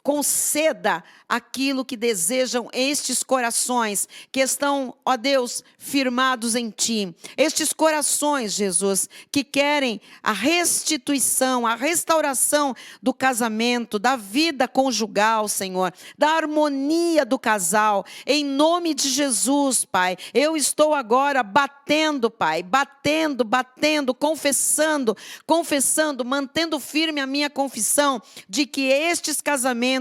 conceda aquilo que desejam estes corações que estão, ó Deus, firmados em Ti. Estes corações, Jesus, que querem a restituição, a restauração do casamento, da vida conjugal, Senhor, da harmonia do casal. Em nome de Jesus, Pai, eu estou agora batendo, Pai, batendo, confessando, mantendo firme a minha confissão de que estes casamentos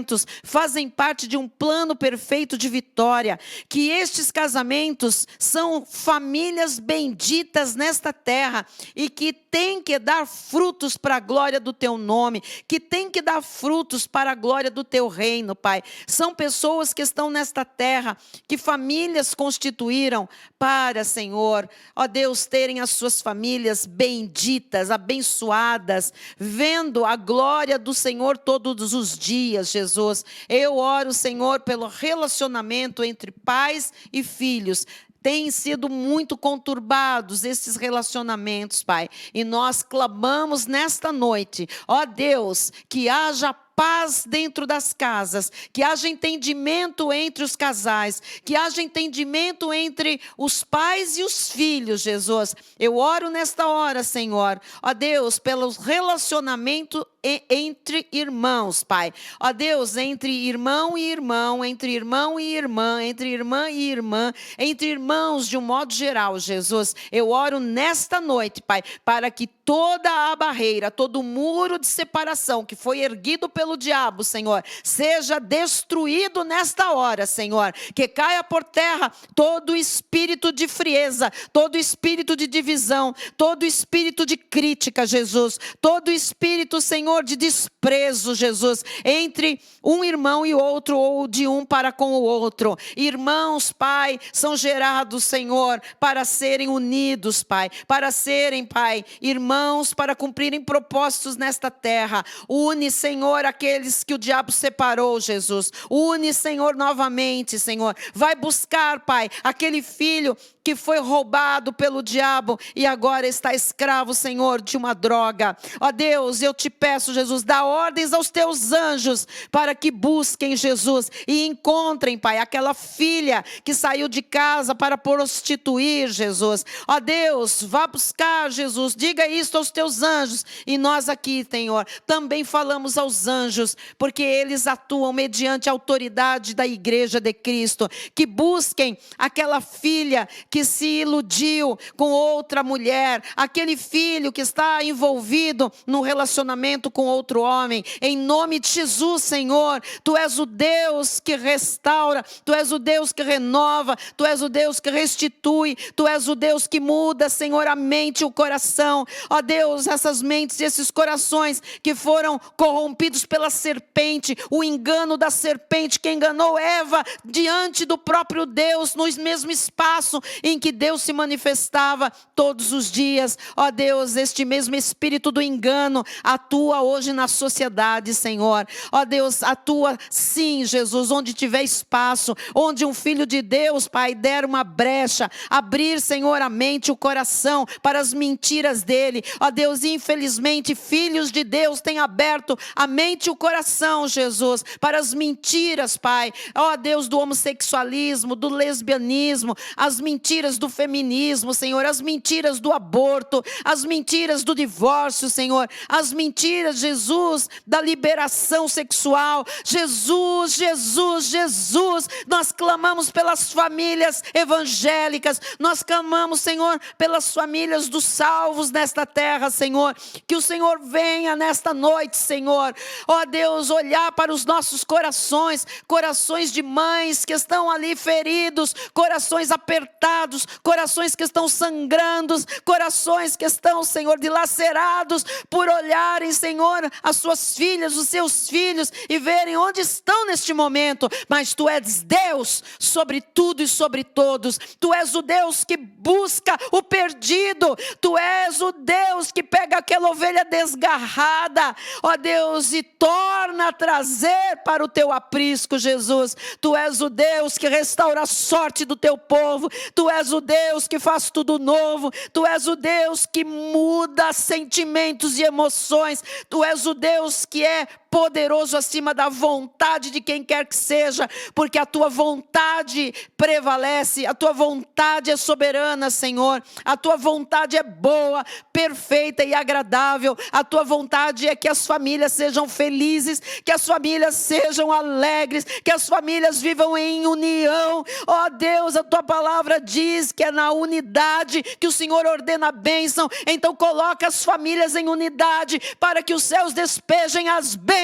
fazem parte de um plano perfeito de vitória, que estes casamentos são famílias benditas nesta terra e que tem que dar frutos para a glória do Teu nome, que tem que dar frutos para a glória do Teu reino, Pai. São pessoas que estão nesta terra, que famílias constituíram para, Senhor, ó Deus, terem as suas famílias benditas, abençoadas, vendo a glória do Senhor todos os dias, Jesus. Eu oro, Senhor, pelo relacionamento entre pais e filhos. Têm sido muito conturbados esses relacionamentos, Pai. E nós clamamos nesta noite, ó Deus, que haja paz dentro das casas, que haja entendimento entre os casais, que haja entendimento entre os pais e os filhos, Jesus. Eu oro nesta hora, Senhor, ó Deus, pelo relacionamento entre irmãos, Pai. Ó Deus, entre irmão e irmão, entre irmão e irmã, entre irmã e irmã, entre irmãos de um modo geral, Jesus. Eu oro nesta noite, Pai, para que toda a barreira, todo o muro de separação que foi erguido pelo diabo, Senhor, seja destruído nesta hora, Senhor. Que caia por terra todo espírito de frieza, todo espírito de divisão, todo espírito de crítica, Jesus. Todo espírito, Senhor, de desprezo, Jesus, entre um irmão e outro, ou de um para com o outro. Irmãos, Pai, são gerados, Senhor, para serem unidos, Pai, para serem, Pai, irmãos, para cumprirem propósitos nesta terra. Une, Senhor, aqueles que o diabo separou, Jesus. Une, Senhor, novamente, Senhor. Vai buscar, Pai, aquele filho que foi roubado pelo diabo e agora está escravo, Senhor, de uma droga. Ó Deus, eu te peço, Jesus, dá ordens aos teus anjos para que busquem, Jesus, e encontrem, Pai, aquela filha que saiu de casa para prostituir, Jesus. Ó Deus, vá buscar, Jesus, diga isso aos teus anjos. E nós aqui, Senhor, também falamos aos anjos, porque eles atuam mediante a autoridade da igreja de Cristo, que busquem aquela filha que se iludiu com outra mulher, aquele filho que está envolvido num relacionamento com outro homem. Em nome de Jesus, Senhor, Tu és o Deus que restaura, Tu és o Deus que renova, Tu és o Deus que restitui, Tu és o Deus que muda, Senhor, a mente e o coração. Ó Deus, essas mentes e esses corações que foram corrompidos pela serpente, o engano da serpente que enganou Eva diante do próprio Deus, no mesmo espaço em que Deus se manifestava todos os dias. Ó Deus, este mesmo espírito do engano atua hoje na sociedade, Senhor. Ó Deus, atua sim, Jesus, onde tiver espaço, onde um filho de Deus, Pai, der uma brecha, abrir, Senhor, a mente, o coração para as mentiras dele. Ó Deus, infelizmente, filhos de Deus têm aberto a mente e o coração, Jesus, para as mentiras, Pai. Ó Deus, do homossexualismo, do lesbianismo, as mentiras do feminismo, Senhor, as mentiras do aborto, as mentiras do divórcio, Senhor, as mentiras, Jesus, da liberação sexual. Jesus, Jesus, Jesus, nós clamamos pelas famílias evangélicas, nós clamamos, Senhor, pelas famílias dos salvos nesta terra, Senhor, que o Senhor venha nesta noite, Senhor, ó Deus, olhar para os nossos corações, corações de mães que estão ali feridos, corações apertados, corações que estão sangrando, corações que estão, Senhor, dilacerados por olharem, Senhor, as suas filhas, os seus filhos e verem onde estão neste momento. Mas Tu és Deus sobre tudo e sobre todos. Tu és o Deus que busca o perdido. Tu és o Deus que pega aquela ovelha desgarrada, ó Deus, e torna a trazer para o Teu aprisco, Jesus. Tu és o Deus que restaura a sorte do Teu povo. Tu és o Deus que faz tudo novo. Tu és o Deus que muda sentimentos e emoções. Tu és o Deus que é poderoso acima da vontade de quem quer que seja, porque a Tua vontade prevalece, a Tua vontade é soberana, Senhor, a Tua vontade é boa, perfeita e agradável. A Tua vontade é que as famílias sejam felizes, que as famílias sejam alegres, que as famílias vivam em união. Ó Deus, a Tua palavra diz que é na unidade que o Senhor ordena a bênção. Então coloca as famílias em unidade, para que os céus despejem as bênçãos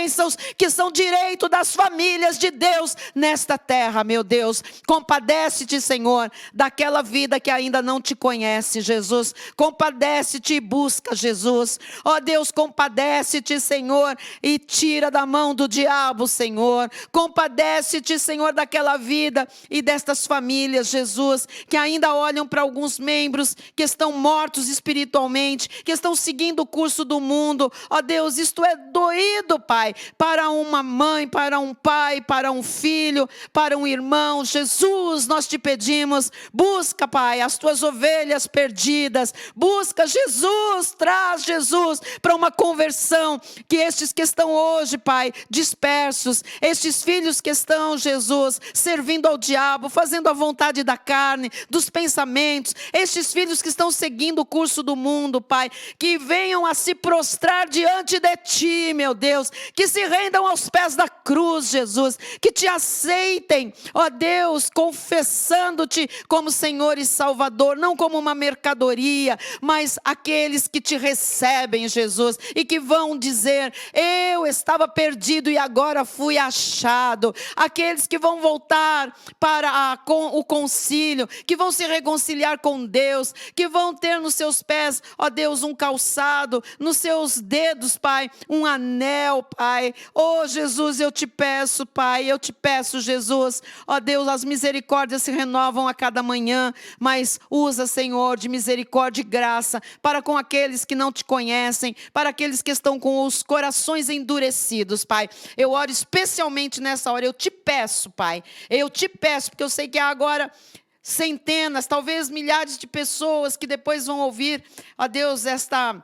que são direito das famílias de Deus nesta terra, meu Deus. Compadece-te, Senhor, daquela vida que ainda não Te conhece, Jesus. Compadece-te e busca, Jesus. Ó Deus, compadece-te, Senhor, e tira da mão do diabo, Senhor. Compadece-te, Senhor, daquela vida e destas famílias, Jesus, que ainda olham para alguns membros que estão mortos espiritualmente, que estão seguindo o curso do mundo. Ó Deus, isto é doído, Pai, para uma mãe, para um pai, para um filho, para um irmão. Jesus, nós Te pedimos, busca, Pai, as Tuas ovelhas perdidas. Busca, Jesus, traz, Jesus, para uma conversão, que estes que estão hoje, Pai, dispersos, estes filhos que estão, Jesus, servindo ao diabo, fazendo a vontade da carne, dos pensamentos, estes filhos que estão seguindo o curso do mundo, Pai, que venham a se prostrar diante de Ti, meu Deus, que se rendam aos pés da cruz, Jesus, que Te aceitem, ó Deus, confessando-Te como Senhor e Salvador, não como uma mercadoria, mas aqueles que Te recebem, Jesus, e que vão dizer: eu estava perdido e agora fui achado. Aqueles que vão voltar para o concílio, que vão se reconciliar com Deus, que vão ter nos seus pés, ó Deus, um calçado, nos seus dedos, Pai, um anel, Pai. Oh Jesus, eu Te peço, Pai, eu Te peço, Jesus, ó Deus, as misericórdias se renovam a cada manhã, mas usa, Senhor, de misericórdia e graça para com aqueles que não Te conhecem, para aqueles que estão com os corações endurecidos, Pai. Eu oro especialmente nessa hora, eu Te peço, Pai, eu Te peço, porque eu sei que há agora centenas, talvez milhares de pessoas que depois vão ouvir, ó Deus, esta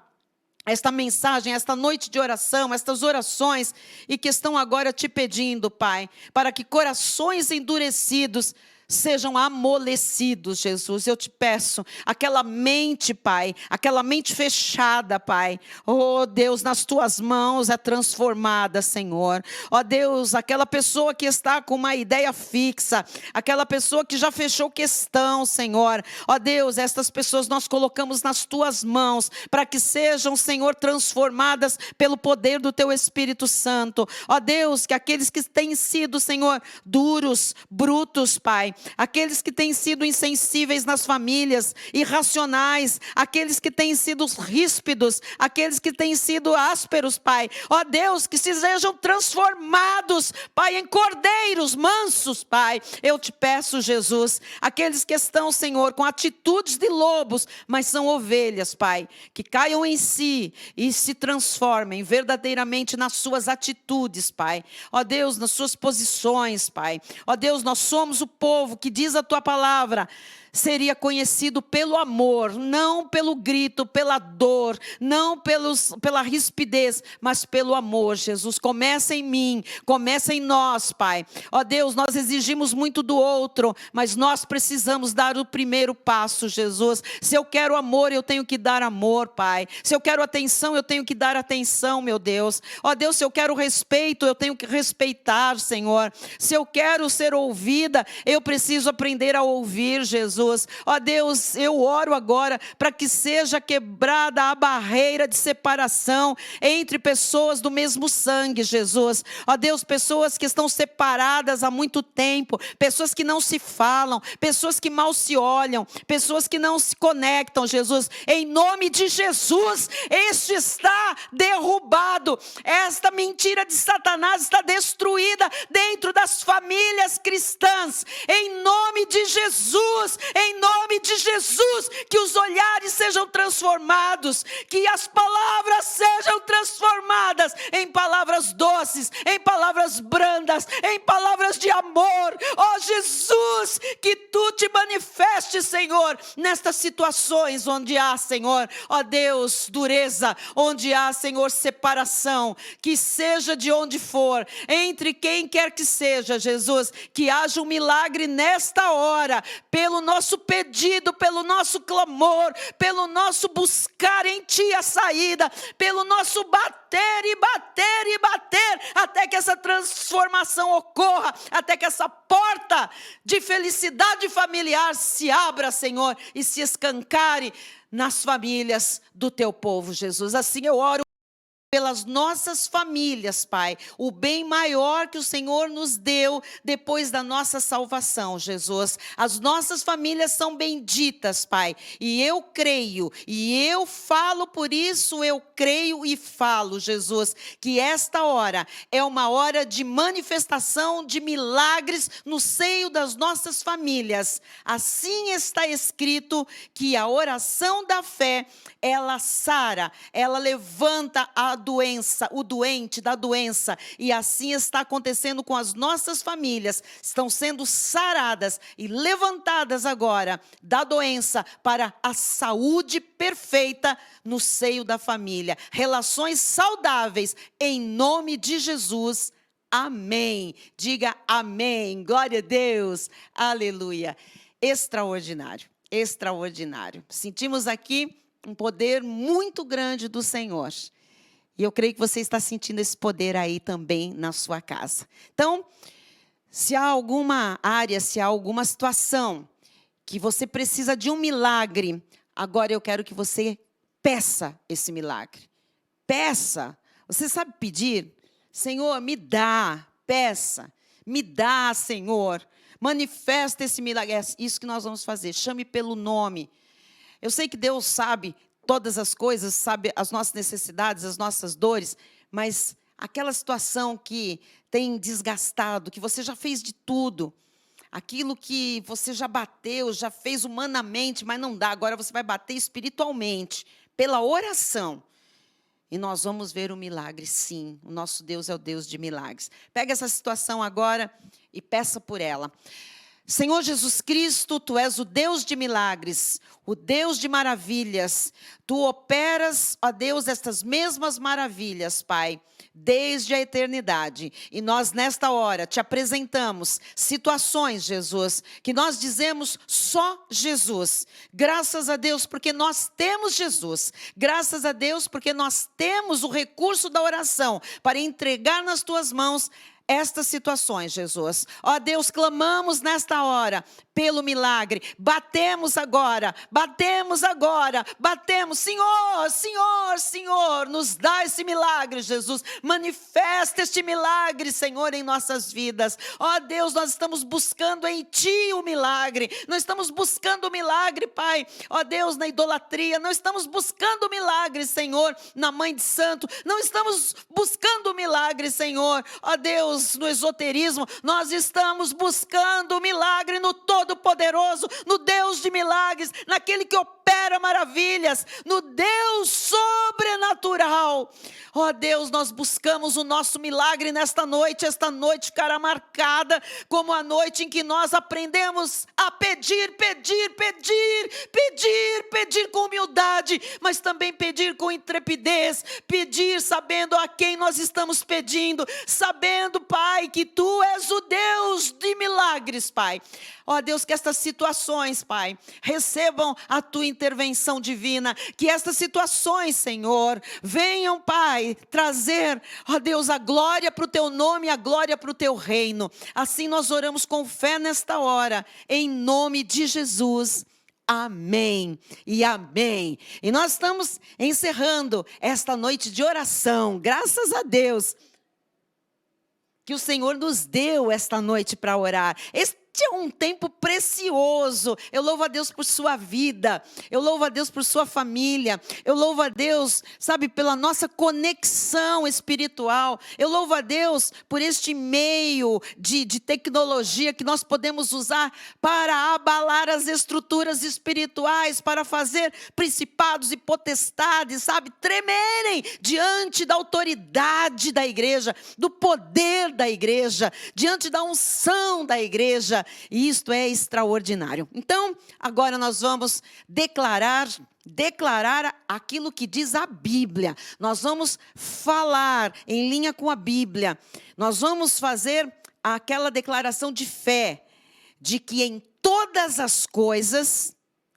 mensagem, esta noite de oração, estas orações, e que estão agora Te pedindo, Pai, para que corações endurecidos sejam amolecidos, Jesus. Eu Te peço, aquela mente, Pai, aquela mente fechada, Pai, oh Deus, nas Tuas mãos é transformada, Senhor. Ó Deus, aquela pessoa que está com uma ideia fixa, aquela pessoa que já fechou questão, Senhor, ó Deus, estas pessoas nós colocamos nas Tuas mãos, para que sejam, Senhor, transformadas pelo poder do Teu Espírito Santo. Ó Deus, que aqueles que têm sido, Senhor, duros, brutos, Pai, Aqueles que têm sido insensíveis nas famílias, irracionais, aqueles que têm sido ríspidos, aqueles que têm sido ásperos, Pai. Ó Deus, que sejam transformados, Pai, em cordeiros mansos, Pai. Eu te peço, Jesus, aqueles que estão, Senhor, com atitudes de lobos, mas são ovelhas, Pai, que caiam em si e se transformem verdadeiramente nas suas atitudes, Pai. Ó Deus, nas suas posições, Pai. Ó Deus, nós somos o povo que diz a tua palavra, seria conhecido pelo amor, não pelo grito, pela dor, não pela rispidez, mas pelo amor, Jesus. Começa em mim, começa em nós, Pai. Ó Deus, nós exigimos muito do outro, mas nós precisamos dar o primeiro passo, Jesus. Se eu quero amor, eu tenho que dar amor, Pai. Se eu quero atenção, eu tenho que dar atenção, meu Deus. Ó Deus, se eu quero respeito, eu tenho que respeitar, Senhor. Se eu quero ser ouvida, eu preciso aprender a ouvir, Jesus. Ó Deus, eu oro agora para que seja quebrada a barreira de separação entre pessoas do mesmo sangue, Jesus. Ó Deus, pessoas que estão separadas há muito tempo, pessoas que não se falam, pessoas que mal se olham, pessoas que não se conectam, Jesus. Em nome de Jesus, este está derrubado. Esta mentira de Satanás está destruída dentro das famílias cristãs. Em nome de Jesus, em nome de Jesus, que os olhares sejam transformados, que as palavras sejam transformadas em palavras doces, em palavras brandas, em palavras de amor. Ó Jesus, que tu te manifestes, Senhor, nestas situações onde há, Senhor, ó Deus, dureza, onde há, Senhor, separação, que seja de onde for, entre quem quer que seja, Jesus, que haja um milagre nesta hora, pelo nosso pedido, pelo nosso clamor, pelo nosso buscar em Ti a saída, pelo nosso bater e bater e bater, até que essa transformação ocorra, até que essa porta de felicidade familiar se abra, Senhor, e se escancare nas famílias do Teu povo, Jesus. Assim eu oro pelas nossas famílias, Pai, o bem maior que o Senhor nos deu depois da nossa salvação, Jesus. As nossas famílias são benditas, Pai, e eu creio, e eu falo por isso, eu creio e falo, Jesus, que esta hora é uma hora de manifestação de milagres no seio das nossas famílias. Assim está escrito que a oração da fé, ela sara, ela levanta o doente da doença, e assim está acontecendo com as nossas famílias, estão sendo saradas e levantadas agora da doença para a saúde perfeita no seio da família, relações saudáveis, em nome de Jesus, amém. Diga amém, glória a Deus, aleluia. Extraordinário, extraordinário. Sentimos aqui um poder muito grande do Senhor. E eu creio que você está sentindo esse poder aí também na sua casa. Então, se há alguma área, se há alguma situação que você precisa de um milagre, agora eu quero que você peça esse milagre. Peça. Você sabe pedir? Senhor, me dá. Peça. Me dá, Senhor. Manifesta esse milagre. É isso que nós vamos fazer. Chame pelo nome. Eu sei que Deus sabe todas as coisas, sabe as nossas necessidades, as nossas dores, mas aquela situação que tem desgastado, que você já fez de tudo, aquilo que você já bateu, já fez humanamente, mas não dá, agora você vai bater espiritualmente, pela oração. E nós vamos ver o milagre, sim. O nosso Deus é o Deus de milagres. Pega essa situação agora e peça por ela. Senhor Jesus Cristo, Tu és o Deus de milagres, o Deus de maravilhas. Tu operas, ó Deus, estas mesmas maravilhas, Pai, desde a eternidade. E nós, nesta hora, Te apresentamos situações, Jesus, que nós dizemos só Jesus. Graças a Deus, porque nós temos Jesus. Graças a Deus, porque nós temos o recurso da oração para entregar nas Tuas mãos estas situações, Jesus. Ó Deus, clamamos nesta hora pelo milagre. Batemos agora, Senhor, Senhor, Senhor, nos dá esse milagre, Jesus. Manifesta este milagre, Senhor, em nossas vidas. Ó Deus, nós estamos buscando em Ti o milagre. Nós estamos buscando o milagre, Pai. Ó Deus, na idolatria. Não estamos buscando o milagre, Senhor, na Mãe de Santo. Não estamos buscando o milagre, Senhor. Ó Deus, no esoterismo, nós estamos buscando o milagre no Todo-Poderoso, no Deus de milagres, naquele que opera maravilhas, no Deus sobrenatural. Ó Deus, nós buscamos o nosso milagre nesta noite. Esta noite ficará marcada como a noite em que nós aprendemos a pedir com humildade, mas também pedir com intrepidez, pedir sabendo a quem nós estamos pedindo, sabendo, Pai, que Tu és o Deus de milagres, Pai. Ó Deus, que estas situações, Pai, recebam a Tua intervenção divina, que estas situações, Senhor, venham, Pai, trazer, ó Deus, a glória para o Teu nome, a glória para o Teu reino. Assim nós oramos com fé nesta hora, em nome de Jesus. Amém e amém. E nós estamos encerrando esta noite de oração, graças a Deus, que o Senhor nos deu esta noite para orar. Este é um tempo precioso. Eu louvo a Deus por sua vida. Eu louvo a Deus por sua família. Eu louvo a Deus, sabe, pela nossa conexão espiritual. Eu louvo a Deus por este meio de tecnologia que nós podemos usar para abalar as estruturas espirituais, para fazer principados e potestades, sabe, tremerem diante da autoridade da igreja, do poder da igreja, diante da unção da igreja. E isto é extraordinário. Então, agora nós vamos declarar aquilo que diz a Bíblia. Nós vamos falar em linha com a Bíblia. Nós vamos fazer aquela declaração de fé, de que em todas as coisas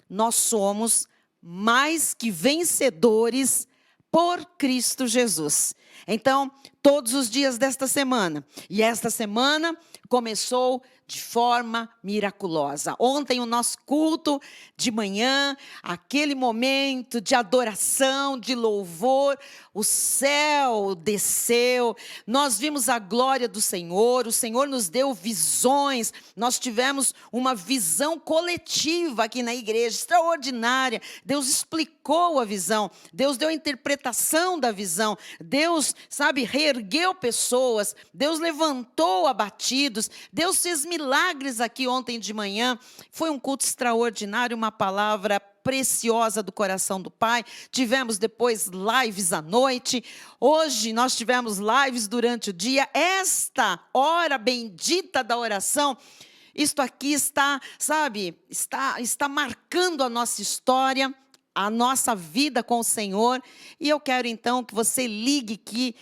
nós somos mais que vencedores por Cristo Jesus. Então, todos os dias desta semana, e esta semana começou de forma miraculosa. Ontem o nosso culto de manhã, aquele momento de adoração, de louvor, o céu desceu, nós vimos a glória do Senhor, o Senhor nos deu visões, nós tivemos uma visão coletiva aqui na igreja, extraordinária. Deus explicou a visão, Deus deu a interpretação da visão, Deus, sabe, reergueu pessoas, Deus levantou abatidos, Deus fez milagres aqui ontem de manhã. Foi um culto extraordinário, uma palavra preciosa do coração do Pai. Tivemos depois lives à noite. Hoje nós tivemos lives durante o dia. Esta hora bendita da oração, isto aqui está, sabe, está marcando a nossa história, a nossa vida com o Senhor. E eu quero então que você ligue que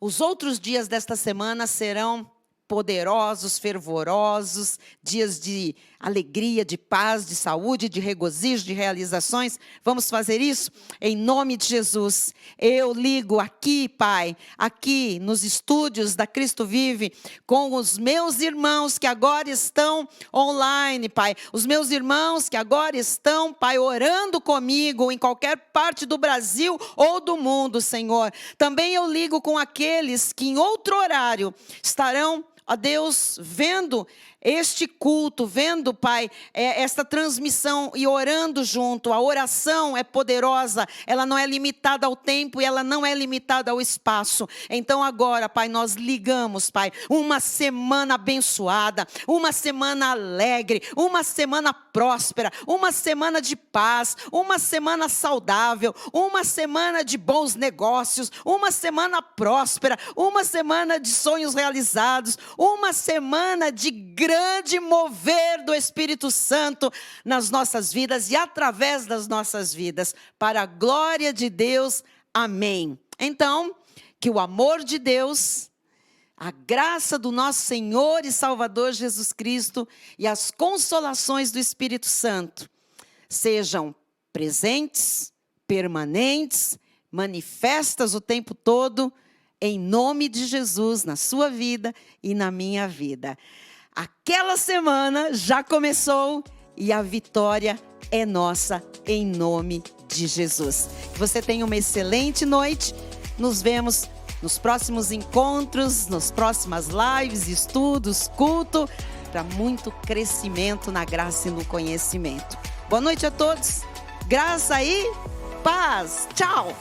os outros dias desta semana serão poderosos, fervorosos, dias de alegria, de paz, de saúde, de regozijo, de realizações. Vamos fazer isso? Em nome de Jesus. Eu ligo aqui, Pai, aqui nos estúdios da Cristo Vive, com os meus irmãos que agora estão online, Pai. Os meus irmãos que agora estão, Pai, orando comigo em qualquer parte do Brasil ou do mundo, Senhor. Também eu ligo com aqueles que em outro horário estarão, ó Deus, vendo este culto, vendo, Pai, esta transmissão e orando junto. A oração é poderosa, ela não é limitada ao tempo e ela não é limitada ao espaço. Então agora, Pai, nós ligamos, Pai, uma semana abençoada, uma semana alegre, uma semana próspera, uma semana de paz, uma semana saudável, uma semana de bons negócios, uma semana próspera, uma semana de sonhos realizados, uma semana de grande mover do Espírito Santo nas nossas vidas e através das nossas vidas, para a glória de Deus, amém. Então, que o amor de Deus, a graça do nosso Senhor e Salvador Jesus Cristo e as consolações do Espírito Santo sejam presentes, permanentes, manifestas o tempo todo em nome de Jesus, na sua vida e na minha vida. Aquela semana já começou e a vitória é nossa em nome de Jesus. Que você tenha uma excelente noite. Nos vemos nos próximos encontros, nas próximas lives, estudos, culto, para muito crescimento na graça e no conhecimento. Boa noite a todos. Graça e paz. Tchau.